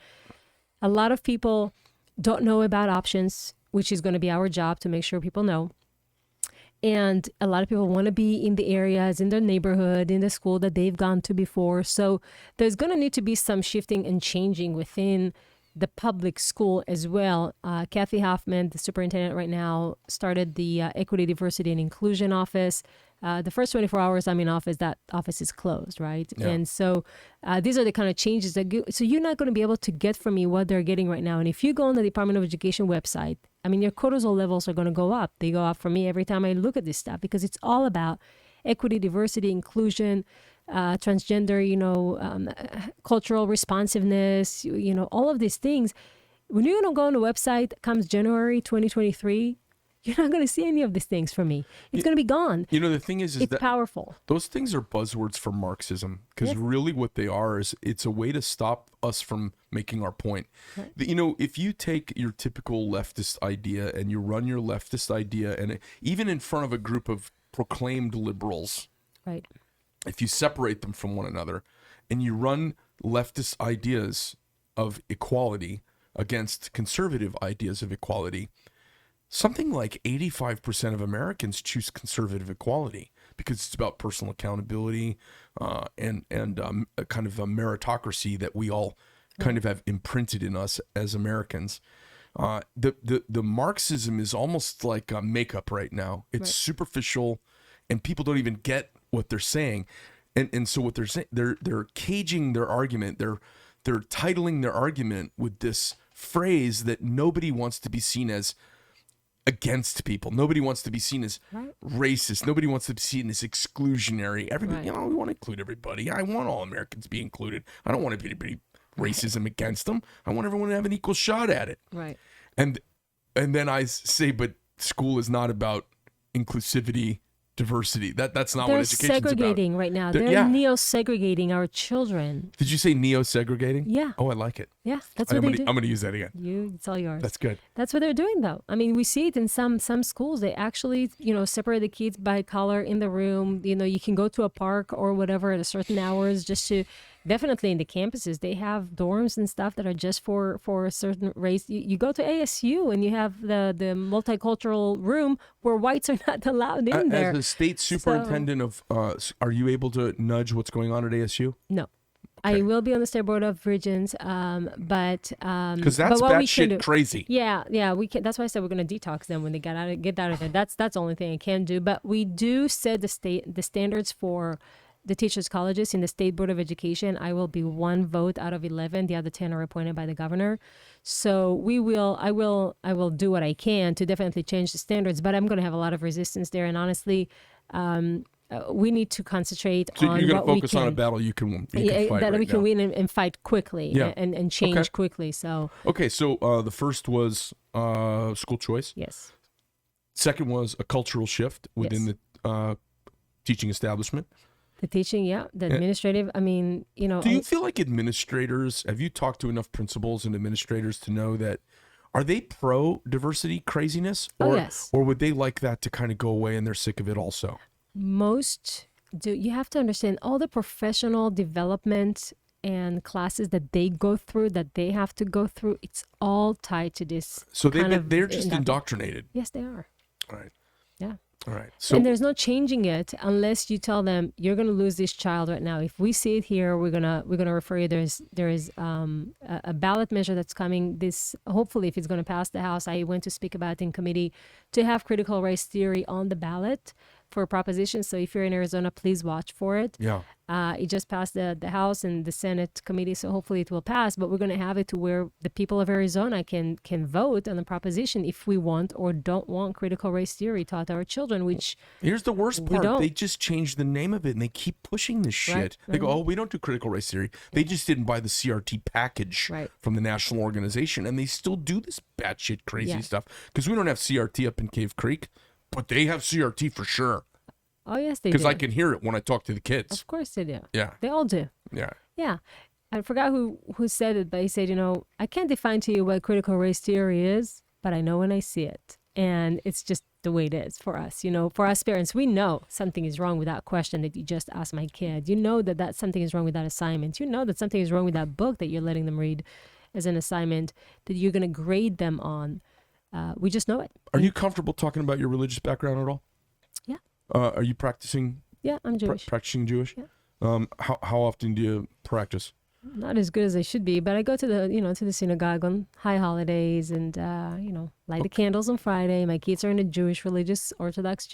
S2: a lot of people don't know about options, which is going to be our job to make sure people know. And a lot of people want to be in the areas, in their neighborhood, in the school that they've gone to before. So there's going to need to be some shifting and changing within the public school as well. Kathy Hoffman, the superintendent right now, started the Equity, Diversity, and Inclusion Office. The first 24 hours I'm in office, that office is closed, right? Yeah. And so these are the kind of changes so you're not going to be able to get from me what they're getting right now. And if you go on the Department of Education website, your cortisol levels are going to go up. They go up for me every time I look at this stuff because it's all about equity, diversity, inclusion, transgender, cultural responsiveness, all of these things. When you're going to go on the website comes January 2023, you're not going to see any of these things from me. It's going to be gone.
S1: The thing is
S2: it's powerful.
S1: Those things are buzzwords for Marxism because really what they are is it's a way to stop us from making our point. Right. If you take your typical leftist idea and you run your leftist idea and even in front of a group of proclaimed liberals,
S2: right?
S1: If you separate them from one another and you run leftist ideas of equality against conservative ideas of equality, something like 85% of Americans choose conservative equality because it's about personal accountability and a kind of a meritocracy that we all kind of have imprinted in us as Americans. The Marxism is almost like makeup right now. It's superficial, and people don't even get what they're saying. And so what they're saying, they're caging their argument. They're titling their argument with this phrase that nobody wants to be seen as against people. Nobody wants to be seen as racist. Nobody wants to be seen as exclusionary. Everybody, we want to include everybody. I want all Americans to be included. I don't want anybody racism against them. I want everyone to have an equal shot at it.
S2: Right.
S1: And then I say, but school is not about inclusivity diversity. That's not
S2: They're
S1: what education's about.
S2: segregating right now. They're
S1: Yeah.
S2: neo-segregating our children.
S1: Did you say neo-segregating?
S2: Yeah.
S1: Oh, I like it.
S2: Yeah, that's what they do.
S1: I'm gonna use that again.
S2: It's all yours.
S1: That's good.
S2: That's what they're doing, though. I mean, we see it in some schools. They actually, separate the kids by color in the room. You can go to a park or whatever at a certain hours just to. Definitely in the campuses, they have dorms and stuff that are just for a certain race. You go to ASU and you have the multicultural room where whites are not allowed in there.
S1: As the state superintendent of, are you able to nudge what's going on at ASU?
S2: No. I will be on the state board of regents, but
S1: because that's batshit crazy.
S2: Yeah, we can. That's why I said we're going to detox them when they get out of there. That's the only thing I can do. But we do set the standards for the teachers' colleges in the state board of education. I will be one vote out of 11. The other 10 are appointed by the governor. So I will do what I can to definitely change the standards. But I'm going to have a lot of resistance there. And honestly, we need to concentrate on what we can.
S1: You're going to focus on a battle you can fight
S2: that
S1: right
S2: we can
S1: now.
S2: win and fight quickly and change quickly. So
S1: the first was school choice.
S2: Yes.
S1: Second was a cultural shift within the teaching establishment.
S2: The teaching, the administrative. I mean,
S1: Do you feel like administrators? Have you talked to enough principals and administrators to know that? Are they pro diversity craziness,
S2: yes.
S1: or would they like that to kind of go away and they're sick of it also?
S2: Most do. You have to understand all the professional development and classes that they go through, that they have to go through. It's all tied to this.
S1: So they're just indoctrinated.
S2: Yes, they are.
S1: All right.
S2: Yeah.
S1: All right. So,
S2: and there's no changing it unless you tell them you're going to lose this child right now. If we see it here, we're gonna refer you. There is a ballot measure that's coming. This hopefully, if it's going to pass the House, I went to speak about it in committee to have critical race theory on the ballot for a proposition. So if you're in Arizona, please watch for it.
S1: Yeah.
S2: It just passed the House and the Senate committee, so hopefully it will pass. But we're going to have it to where the people of Arizona can vote on the proposition if we want or don't want critical race theory taught to our children, which
S1: here's the worst part.
S2: Don't.
S1: They just changed the name of it and they keep pushing this shit.
S2: Right.
S1: They go, we don't do critical race theory. They just didn't buy the CRT package from the national organization, and they still do this batshit crazy stuff because we don't have CRT up in Cave Creek, but they have CRT for sure.
S2: Oh, yes, they do.
S1: Because I can hear it when I talk to the kids.
S2: Of course they do.
S1: Yeah.
S2: They all do.
S1: Yeah.
S2: Yeah. I forgot who said it, but he said, I can't define to you what critical race theory is, but I know when I see it. And it's just the way it is for us. For us parents, we know something is wrong with that question that you just asked my kid. You know that something is wrong with that assignment. You know that something is wrong with that book that you're letting them read as an assignment that you're going to grade them on. We just know it.
S1: Are you comfortable talking about your religious background at all?
S2: Yeah.
S1: Are you practicing?
S2: Yeah, I'm Jewish.
S1: Practicing Jewish?
S2: Yeah.
S1: How often do you practice?
S2: Not as good as I should be, but I go to the synagogue on high holidays and light the candles on Friday. My kids are in a Jewish religious Orthodox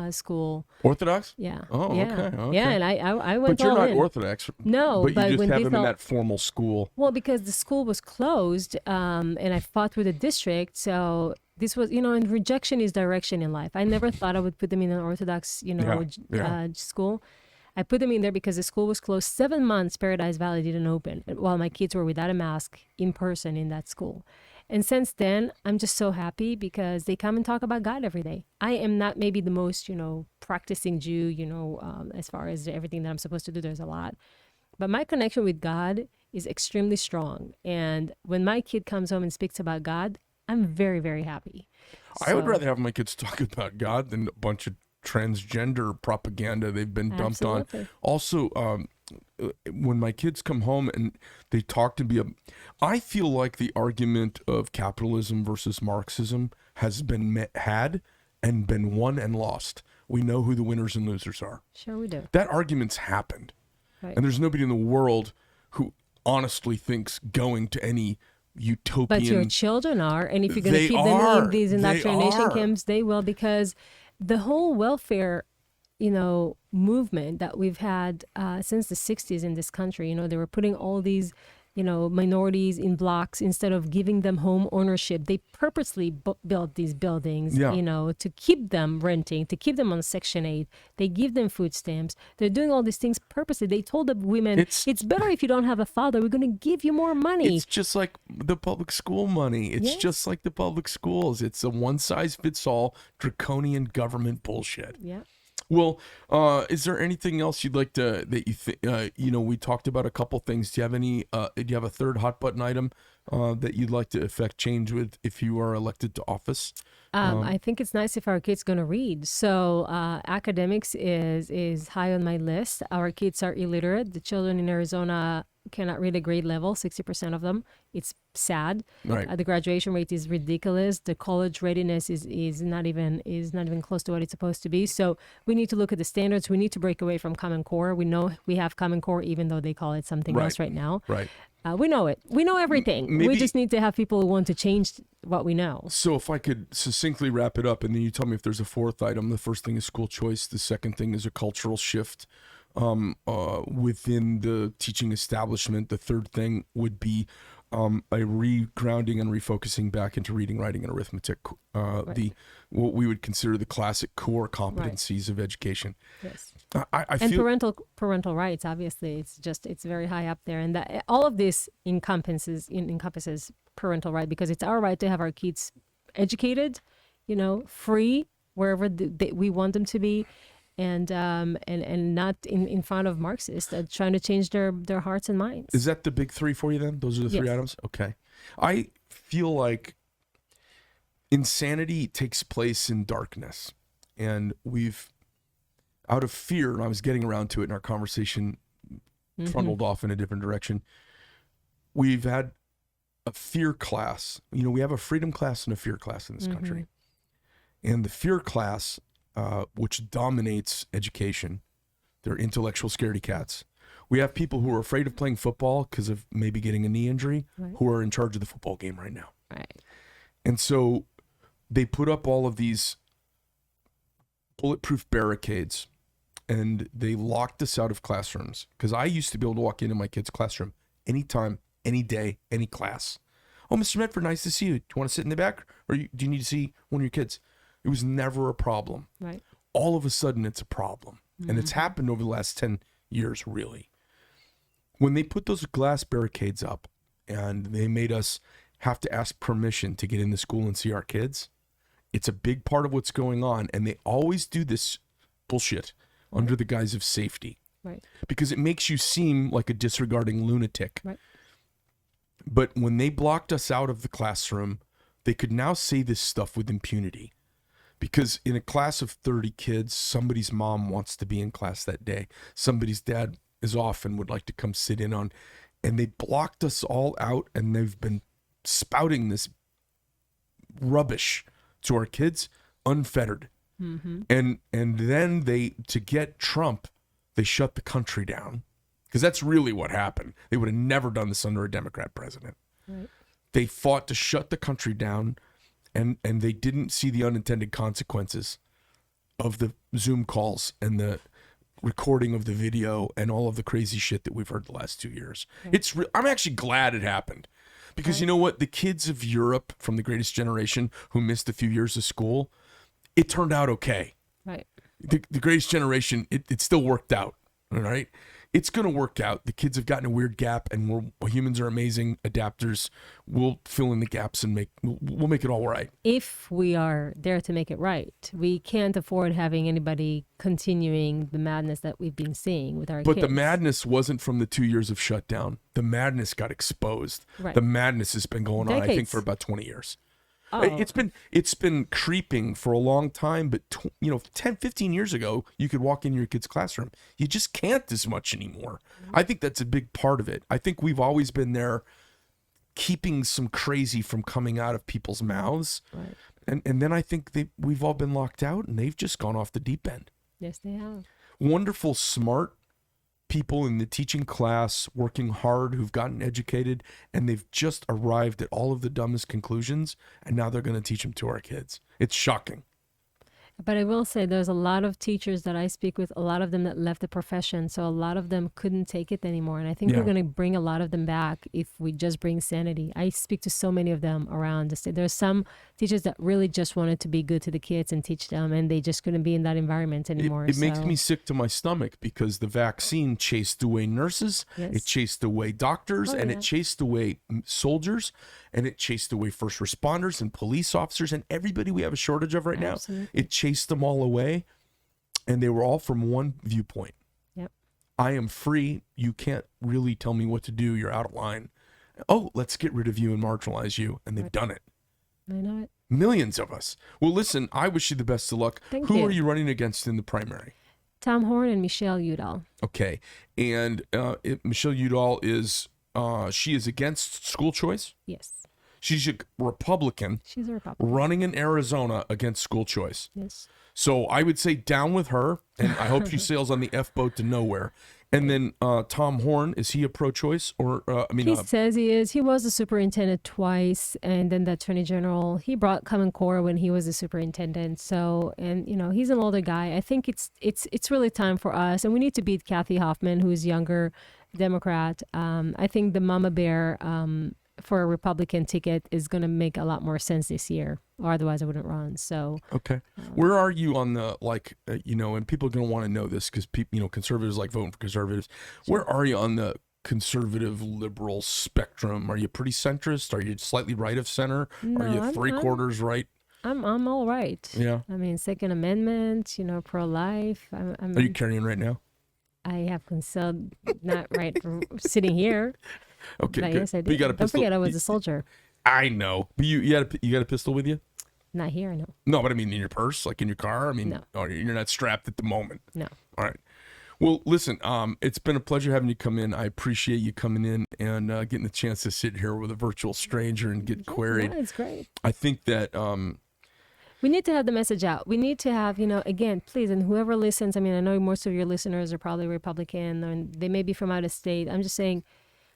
S2: school.
S1: Orthodox?
S2: Yeah.
S1: Oh,
S2: yeah.
S1: okay.
S2: Yeah, and I went
S1: But you're
S2: all
S1: not
S2: in.
S1: Orthodox.
S2: No,
S1: but you just have them in that formal school.
S2: Well, because the school was closed, and I fought with the district, so this was, and rejection is direction in life. I never thought I would put them in an Orthodox, school. I put them in there because the school was closed 7 months. Paradise Valley didn't open while my kids were without a mask in person in that school. And since then, I'm just so happy because they come and talk about God every day. I am not maybe the most, practicing Jew, as far as everything that I'm supposed to do, there's a lot. But my connection with God is extremely strong. And when my kid comes home and speaks about God, I'm very, very happy.
S1: I would rather have my kids talk about God than a bunch of transgender propaganda they've been dumped on. Also, when my kids come home and they talk to me, I feel like the argument of capitalism versus Marxism has been had and been won and lost. We know who the winners and losers are.
S2: Sure we do.
S1: That argument's happened.
S2: Right.
S1: And there's nobody in the world who honestly thinks going to any utopian...
S2: But your children are, and if you're going to keep them in these indoctrination camps, they will, because the whole welfare, movement that we've had since the 60s in this country, they were putting all these, minorities in blocks instead of giving them home ownership. They purposely built these buildings, to keep them renting, to keep them on Section 8. They give them food stamps. They're doing all these things purposely. They told the women, it's better if you don't have a father. We're going to give you more money.
S1: It's just like the public school money. It's just like the public schools. It's a one-size-fits-all draconian government bullshit.
S2: Yeah.
S1: Well, is there anything else you'd like to that you think? We talked about a couple things. Do you have any? Do you have a third hot button item that you'd like to effect change with if you are elected to office?
S2: I think it's nice if our kids going to read. So academics is high on my list. Our kids are illiterate. The children in Arizona cannot read a grade level, 60% of them. It's sad.
S1: Right.
S2: The graduation rate is ridiculous. The college readiness is not even close to what it's supposed to be. So we need to look at the standards. We need to break away from Common Core. We know we have Common Core, even though they call it something else right now.
S1: Right.
S2: We know it. We know everything. We just need to have people who want to change what we know.
S1: So if I could succinctly wrap it up, and then you tell me if there's a fourth item. The first thing is school choice. The second thing is a cultural shift within the teaching establishment. The third thing would be a regrounding and refocusing back into reading, writing, and arithmetic. What we would consider the classic core competencies of education.
S2: Yes.
S1: I feel
S2: parental rights. Obviously, it's very high up there, and that all of this encompasses parental right, because it's our right to have our kids educated, free wherever we want them to be. And not in front of Marxists trying to change their hearts and minds.
S1: Is that the big three for you then? Those are the three items? Okay. I feel like insanity takes place in darkness. And out of fear, and I was getting around to it in our conversation, trundled off in a different direction. We've had a fear class. We have a freedom class and a fear class in this country. And the fear class, which dominates education, they're intellectual scaredy cats. We have people who are afraid of playing football because of maybe getting a knee injury, who are in charge of the football game right now.
S2: Right.
S1: And so they put up all of these bulletproof barricades, and they locked us out of classrooms. Because I used to be able to walk into my kid's classroom anytime, any day, any class. Oh, Mr. Medford, nice to see you. Do you want to sit in the back, or do you need to see one of your kids? It was never a problem.
S2: Right.
S1: All of a sudden, it's a problem. And it's happened over the last 10 years, really. When they put those glass barricades up and they made us have to ask permission to get into school and see our kids, it's a big part of what's going on. And they always do this bullshit under the guise of safety.
S2: Right.
S1: Because it makes you seem like a disregarding lunatic.
S2: Right.
S1: But when they blocked us out of the classroom, they could now say this stuff with impunity. Because in a class of 30 kids, somebody's mom wants to be in class that day. Somebody's dad is off and would like to come sit in on. And they blocked us all out, and they've been spouting this rubbish to our kids unfettered. And then to get Trump, they shut the country down. Because that's really what happened. They would have never done this under a Democrat president.
S2: Right.
S1: They fought to shut the country down. And they didn't see the unintended consequences of the Zoom calls and the recording of the video and all of the crazy shit that we've heard the last 2 years. Right. I'm actually glad it happened. Because you know what? The kids of Europe from the Greatest Generation who missed a few years of school, it turned out okay.
S2: Right.
S1: The Greatest Generation, it still worked out. All right. It's going to work out. The kids have gotten a weird gap, and humans are amazing adapters. We'll fill in the gaps and we'll make it all right.
S2: If we are there to make it right, we can't afford having anybody continuing the madness that we've been seeing with our kids.
S1: But the madness wasn't from the 2 years of shutdown. The madness got exposed.
S2: Right.
S1: The madness has been going on, I think, for about 20 years.
S2: Oh.
S1: It's been creeping for a long time, but 10, 15 years ago, you could walk in your kid's classroom. You just can't as much anymore. I think that's a big part of it. I think we've always been there keeping some crazy from coming out of people's mouths.
S2: Right.
S1: And then I think we've all been locked out, and they've just gone off the deep end.
S2: Yes, they have.
S1: Wonderful, smart people in the teaching class working hard who've gotten educated, and they've just arrived at all of the dumbest conclusions, and now they're going to teach them to our kids. It's shocking.
S2: But I will say there's a lot of teachers that I speak with, a lot of them that left the profession. So a lot of them couldn't take it anymore. And I think we're going to bring a lot of them back if we just bring sanity. I speak to so many of them around the state. There's some teachers that really just wanted to be good to the kids and teach them, and they just couldn't be in that environment anymore.
S1: It makes me sick to my stomach because the vaccine chased away nurses, it chased away doctors, and it chased away soldiers, and it chased away first responders and police officers and everybody we have a shortage of right now. It chased them all away. and they were all from one viewpoint.
S2: Yep.
S1: I am free. You can't really tell me what to do. You're out of line. Oh, let's get rid of you and marginalize you. And they've done it.
S2: I know it.
S1: Millions of us. Well, listen, I wish you the best of luck.
S2: Thank
S1: Who
S2: you.
S1: are you running against in the primary?
S2: Tom Horn and Michelle Udall.
S1: Okay. And Michelle Udall is, she is against school choice.
S2: Yes.
S1: She's a Republican
S2: She's a Republican.
S1: running in Arizona against school choice.
S2: Yes.
S1: So I would say down with her, and I hope she sails on the F boat to nowhere. And then Tom Horn, is he a pro-choice or
S2: He says he is. He was the superintendent twice, and then the attorney general. He brought Common Core when he was the superintendent. So, and he's an older guy. I think it's really time for us, and we need to beat Kathy Hoffman, who's younger, Democrat. I think the Mama Bear for a Republican ticket is going to make a lot more sense this year, or otherwise I wouldn't run. So
S1: okay, where are you on the and people are going to want to know this because people, conservatives like voting for conservatives.
S2: Sure.
S1: Where are you on the conservative liberal spectrum? Are you pretty centrist? Are you slightly right of center?
S2: No,
S1: are you three-quarters right?
S2: I'm all right.
S1: Yeah.
S2: I mean, Second Amendment, pro-life.
S1: Are you carrying right now?
S2: I have concealed, not right sitting here.
S1: Okay,
S2: But
S1: good.
S2: yes, I
S1: But you
S2: did.
S1: got a
S2: Don't
S1: pistol.
S2: forget, I was a soldier.
S1: I know. But you got a pistol with you?
S2: Not here, no.
S1: No, but I mean in your purse, like in your car. I mean,
S2: No.
S1: oh, you're not strapped at the moment.
S2: No.
S1: All right. Well, listen, it's been a pleasure having you come in. I appreciate you coming in and getting the chance to sit here with a virtual stranger and get queried.
S2: No, it's great.
S1: I think that
S2: We need to have the message out. We need to have, again, please, and whoever listens, I mean, I know most of your listeners are probably Republican and they may be from out of state. I'm just saying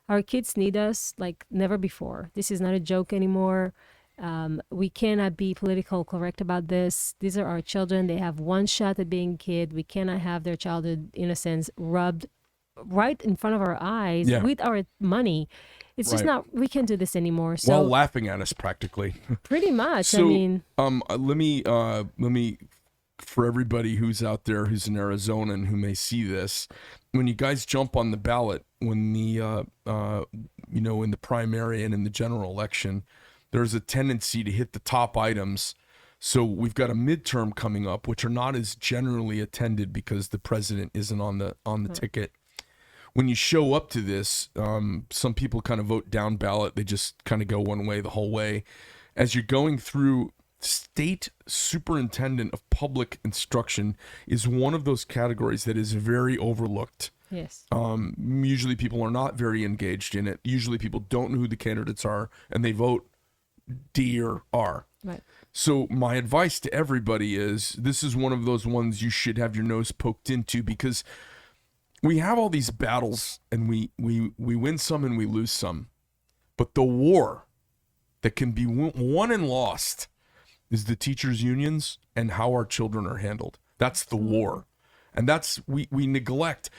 S2: our kids need us like never before. This is not a joke anymore. We cannot be political correct about this. These are our children. They have one shot at being a kid. We cannot have their childhood innocence rubbed right in front of our eyes with our money. It's just not, we can't do this anymore. So
S1: while laughing at us practically.
S2: pretty much.
S1: So,
S2: I mean,
S1: let me, for everybody who's out there who's in Arizona and who may see this, when you guys jump on the ballot, when the in the primary and in the general election, there's a tendency to hit the top items. So we've got a midterm coming up, which are not as generally attended because the president isn't on the ticket. When you show up to this, some people kind of vote down ballot. They just kind of go one way the whole way. As you're going through, state superintendent of public instruction is one of those categories that is very overlooked.
S2: yes.
S1: Usually people are not very engaged in it. Usually people don't know who the candidates are and they vote D or R.
S2: Right.
S1: So my advice to everybody is this is one of those ones you should have your nose poked into because we have all these battles and we win some and we lose some. But the war that can be won and lost is the teachers' unions and how our children are handled. That's the war. And that's, we neglect.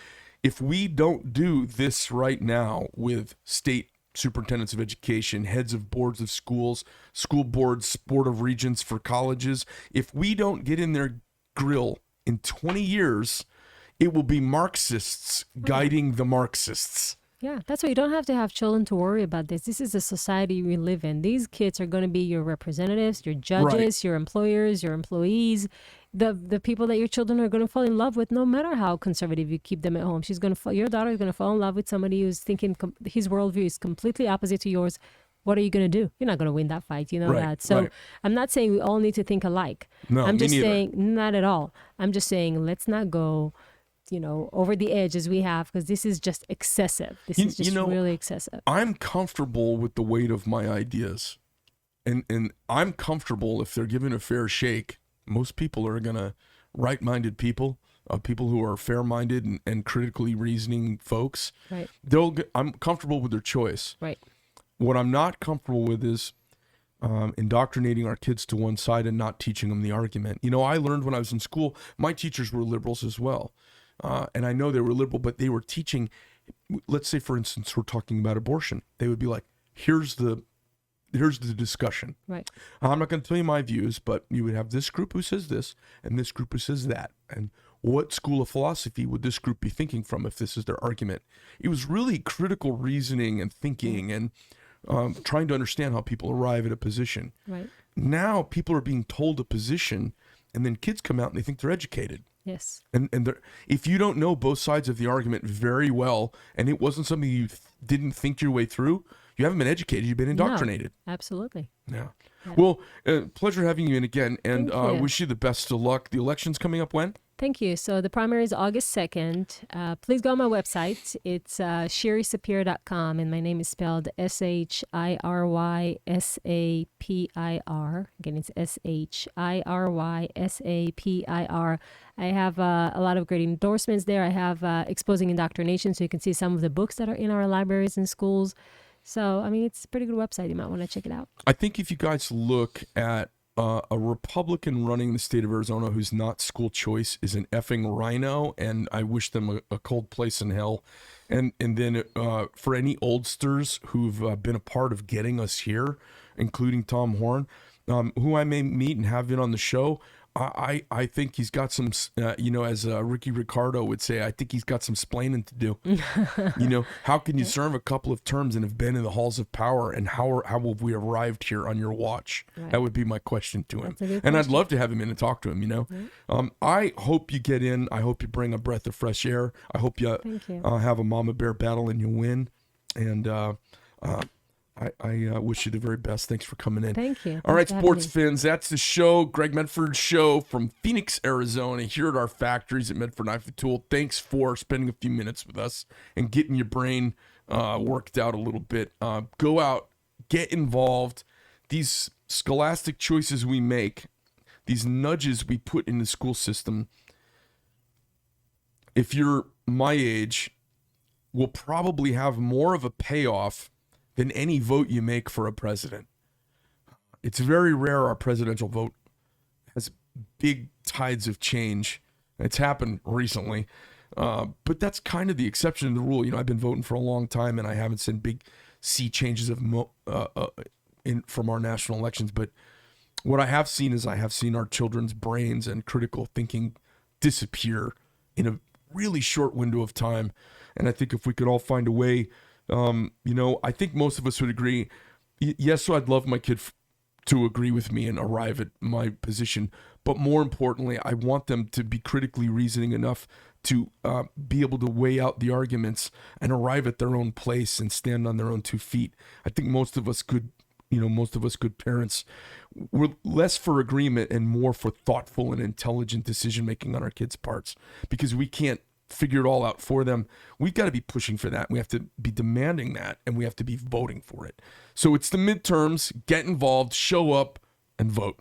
S1: If we don't do this right now with state superintendents of education, heads of boards of schools, school boards, board of regents for colleges, if we don't get in their grill in 20 years, it will be Marxists guiding the Marxists.
S2: Yeah, that's why you don't have to have children to worry about this. This is the society we live in. These kids are going to be your representatives, your judges, your employers, your employees, the people that your children are going to fall in love with, no matter how conservative you keep them at home. Your daughter is going to fall in love with somebody who's thinking his worldview is completely opposite to yours. What are you going to do? You're not going to win that fight. You know that. So I'm not saying we all need to think alike.
S1: No,
S2: I'm just
S1: me neither.
S2: saying not at all. I'm just saying let's not go over the edge as we have, because this is just excessive. This is just really excessive.
S1: I'm comfortable with the weight of my ideas. And I'm comfortable if they're given a fair shake. Most people are going to, right-minded people who are fair-minded and critically reasoning folks,
S2: Right.
S1: I'm comfortable with their choice.
S2: Right.
S1: What I'm not comfortable with is indoctrinating our kids to one side and not teaching them the argument. I learned when I was in school, my teachers were liberals as well. And I know they were liberal, but they were teaching, let's say, for instance, we're talking about abortion. They would be like, here's the discussion.
S2: Right.
S1: I'm not going to tell you my views, but you would have this group who says this and this group who says that. And what school of philosophy would this group be thinking from if this is their argument? It was really critical reasoning and thinking and trying to understand how people arrive at a position.
S2: Right.
S1: Now people are being told a position and then kids come out and they think they're educated.
S2: Yes.
S1: And if you don't know both sides of the argument very well, and it wasn't something you didn't think your way through, you haven't been educated. You've been indoctrinated.
S2: No, absolutely.
S1: Yeah.
S2: Yeah.
S1: Well, pleasure having you in again, and
S2: Thank you.
S1: wish you the best of luck. The election's coming up when?
S2: Thank you. So the primary is August 2nd. Please go on my website. It's shirysapir.com, and my name is spelled SHIRYSAPIR. Again, it's SHIRYSAPIR. I have a lot of great endorsements there. I have Exposing Indoctrination, so you can see some of the books that are in our libraries and schools. So, I mean, it's a pretty good website. You might want to check it out.
S1: I think if you guys look at a Republican running the state of Arizona who's not school choice is an effing rhino, and I wish them a cold place in hell. And then for any oldsters who've been a part of getting us here, including Tom Horn, who I may meet and have been on the show, I think he's got some, as Ricky Ricardo would say, I think he's got some splaining to do. How can you serve a couple of terms and have been in the halls of power, and how have we arrived here on your watch?
S2: Right.
S1: That would be my question to him.
S2: That's a good
S1: and I'd
S2: question.
S1: love to have him in and talk to him, I hope you get in. I hope you bring a breath of fresh air. I hope you,
S2: Thank you.
S1: have a mama bear battle and you win. And I wish you the very best. Thanks for coming in.
S2: Thank you.
S1: All right,
S2: Thanks for having
S1: sports
S2: me.
S1: fins, that's the show. Greg Medford's show from Phoenix, Arizona, here at our factories at Medford Knife and Tool. Thanks for spending a few minutes with us and getting your brain worked out a little bit. Go out, get involved. These scholastic choices we make, these nudges we put in the school system, if you're my age, will probably have more of a payoff than any vote you make for a president. It's very rare our presidential vote has big tides of change. It's happened recently, but that's kind of the exception to the rule. I've been voting for a long time, and I haven't seen big sea changes from our national elections. But what I have seen is our children's brains and critical thinking disappear in a really short window of time. And I think if we could all find a way, I think most of us would agree. Yes, so I'd love my kid to agree with me and arrive at my position. But more importantly, I want them to be critically reasoning enough to be able to weigh out the arguments and arrive at their own place and stand on their own 2 feet. I think most of us good parents, we're less for agreement and more for thoughtful and intelligent decision making on our kids' parts, because we can't figure it all out for them. We've got to be pushing for that. We have to be demanding that, and we have to be voting for it. So it's the midterms. Get involved, show up, and vote.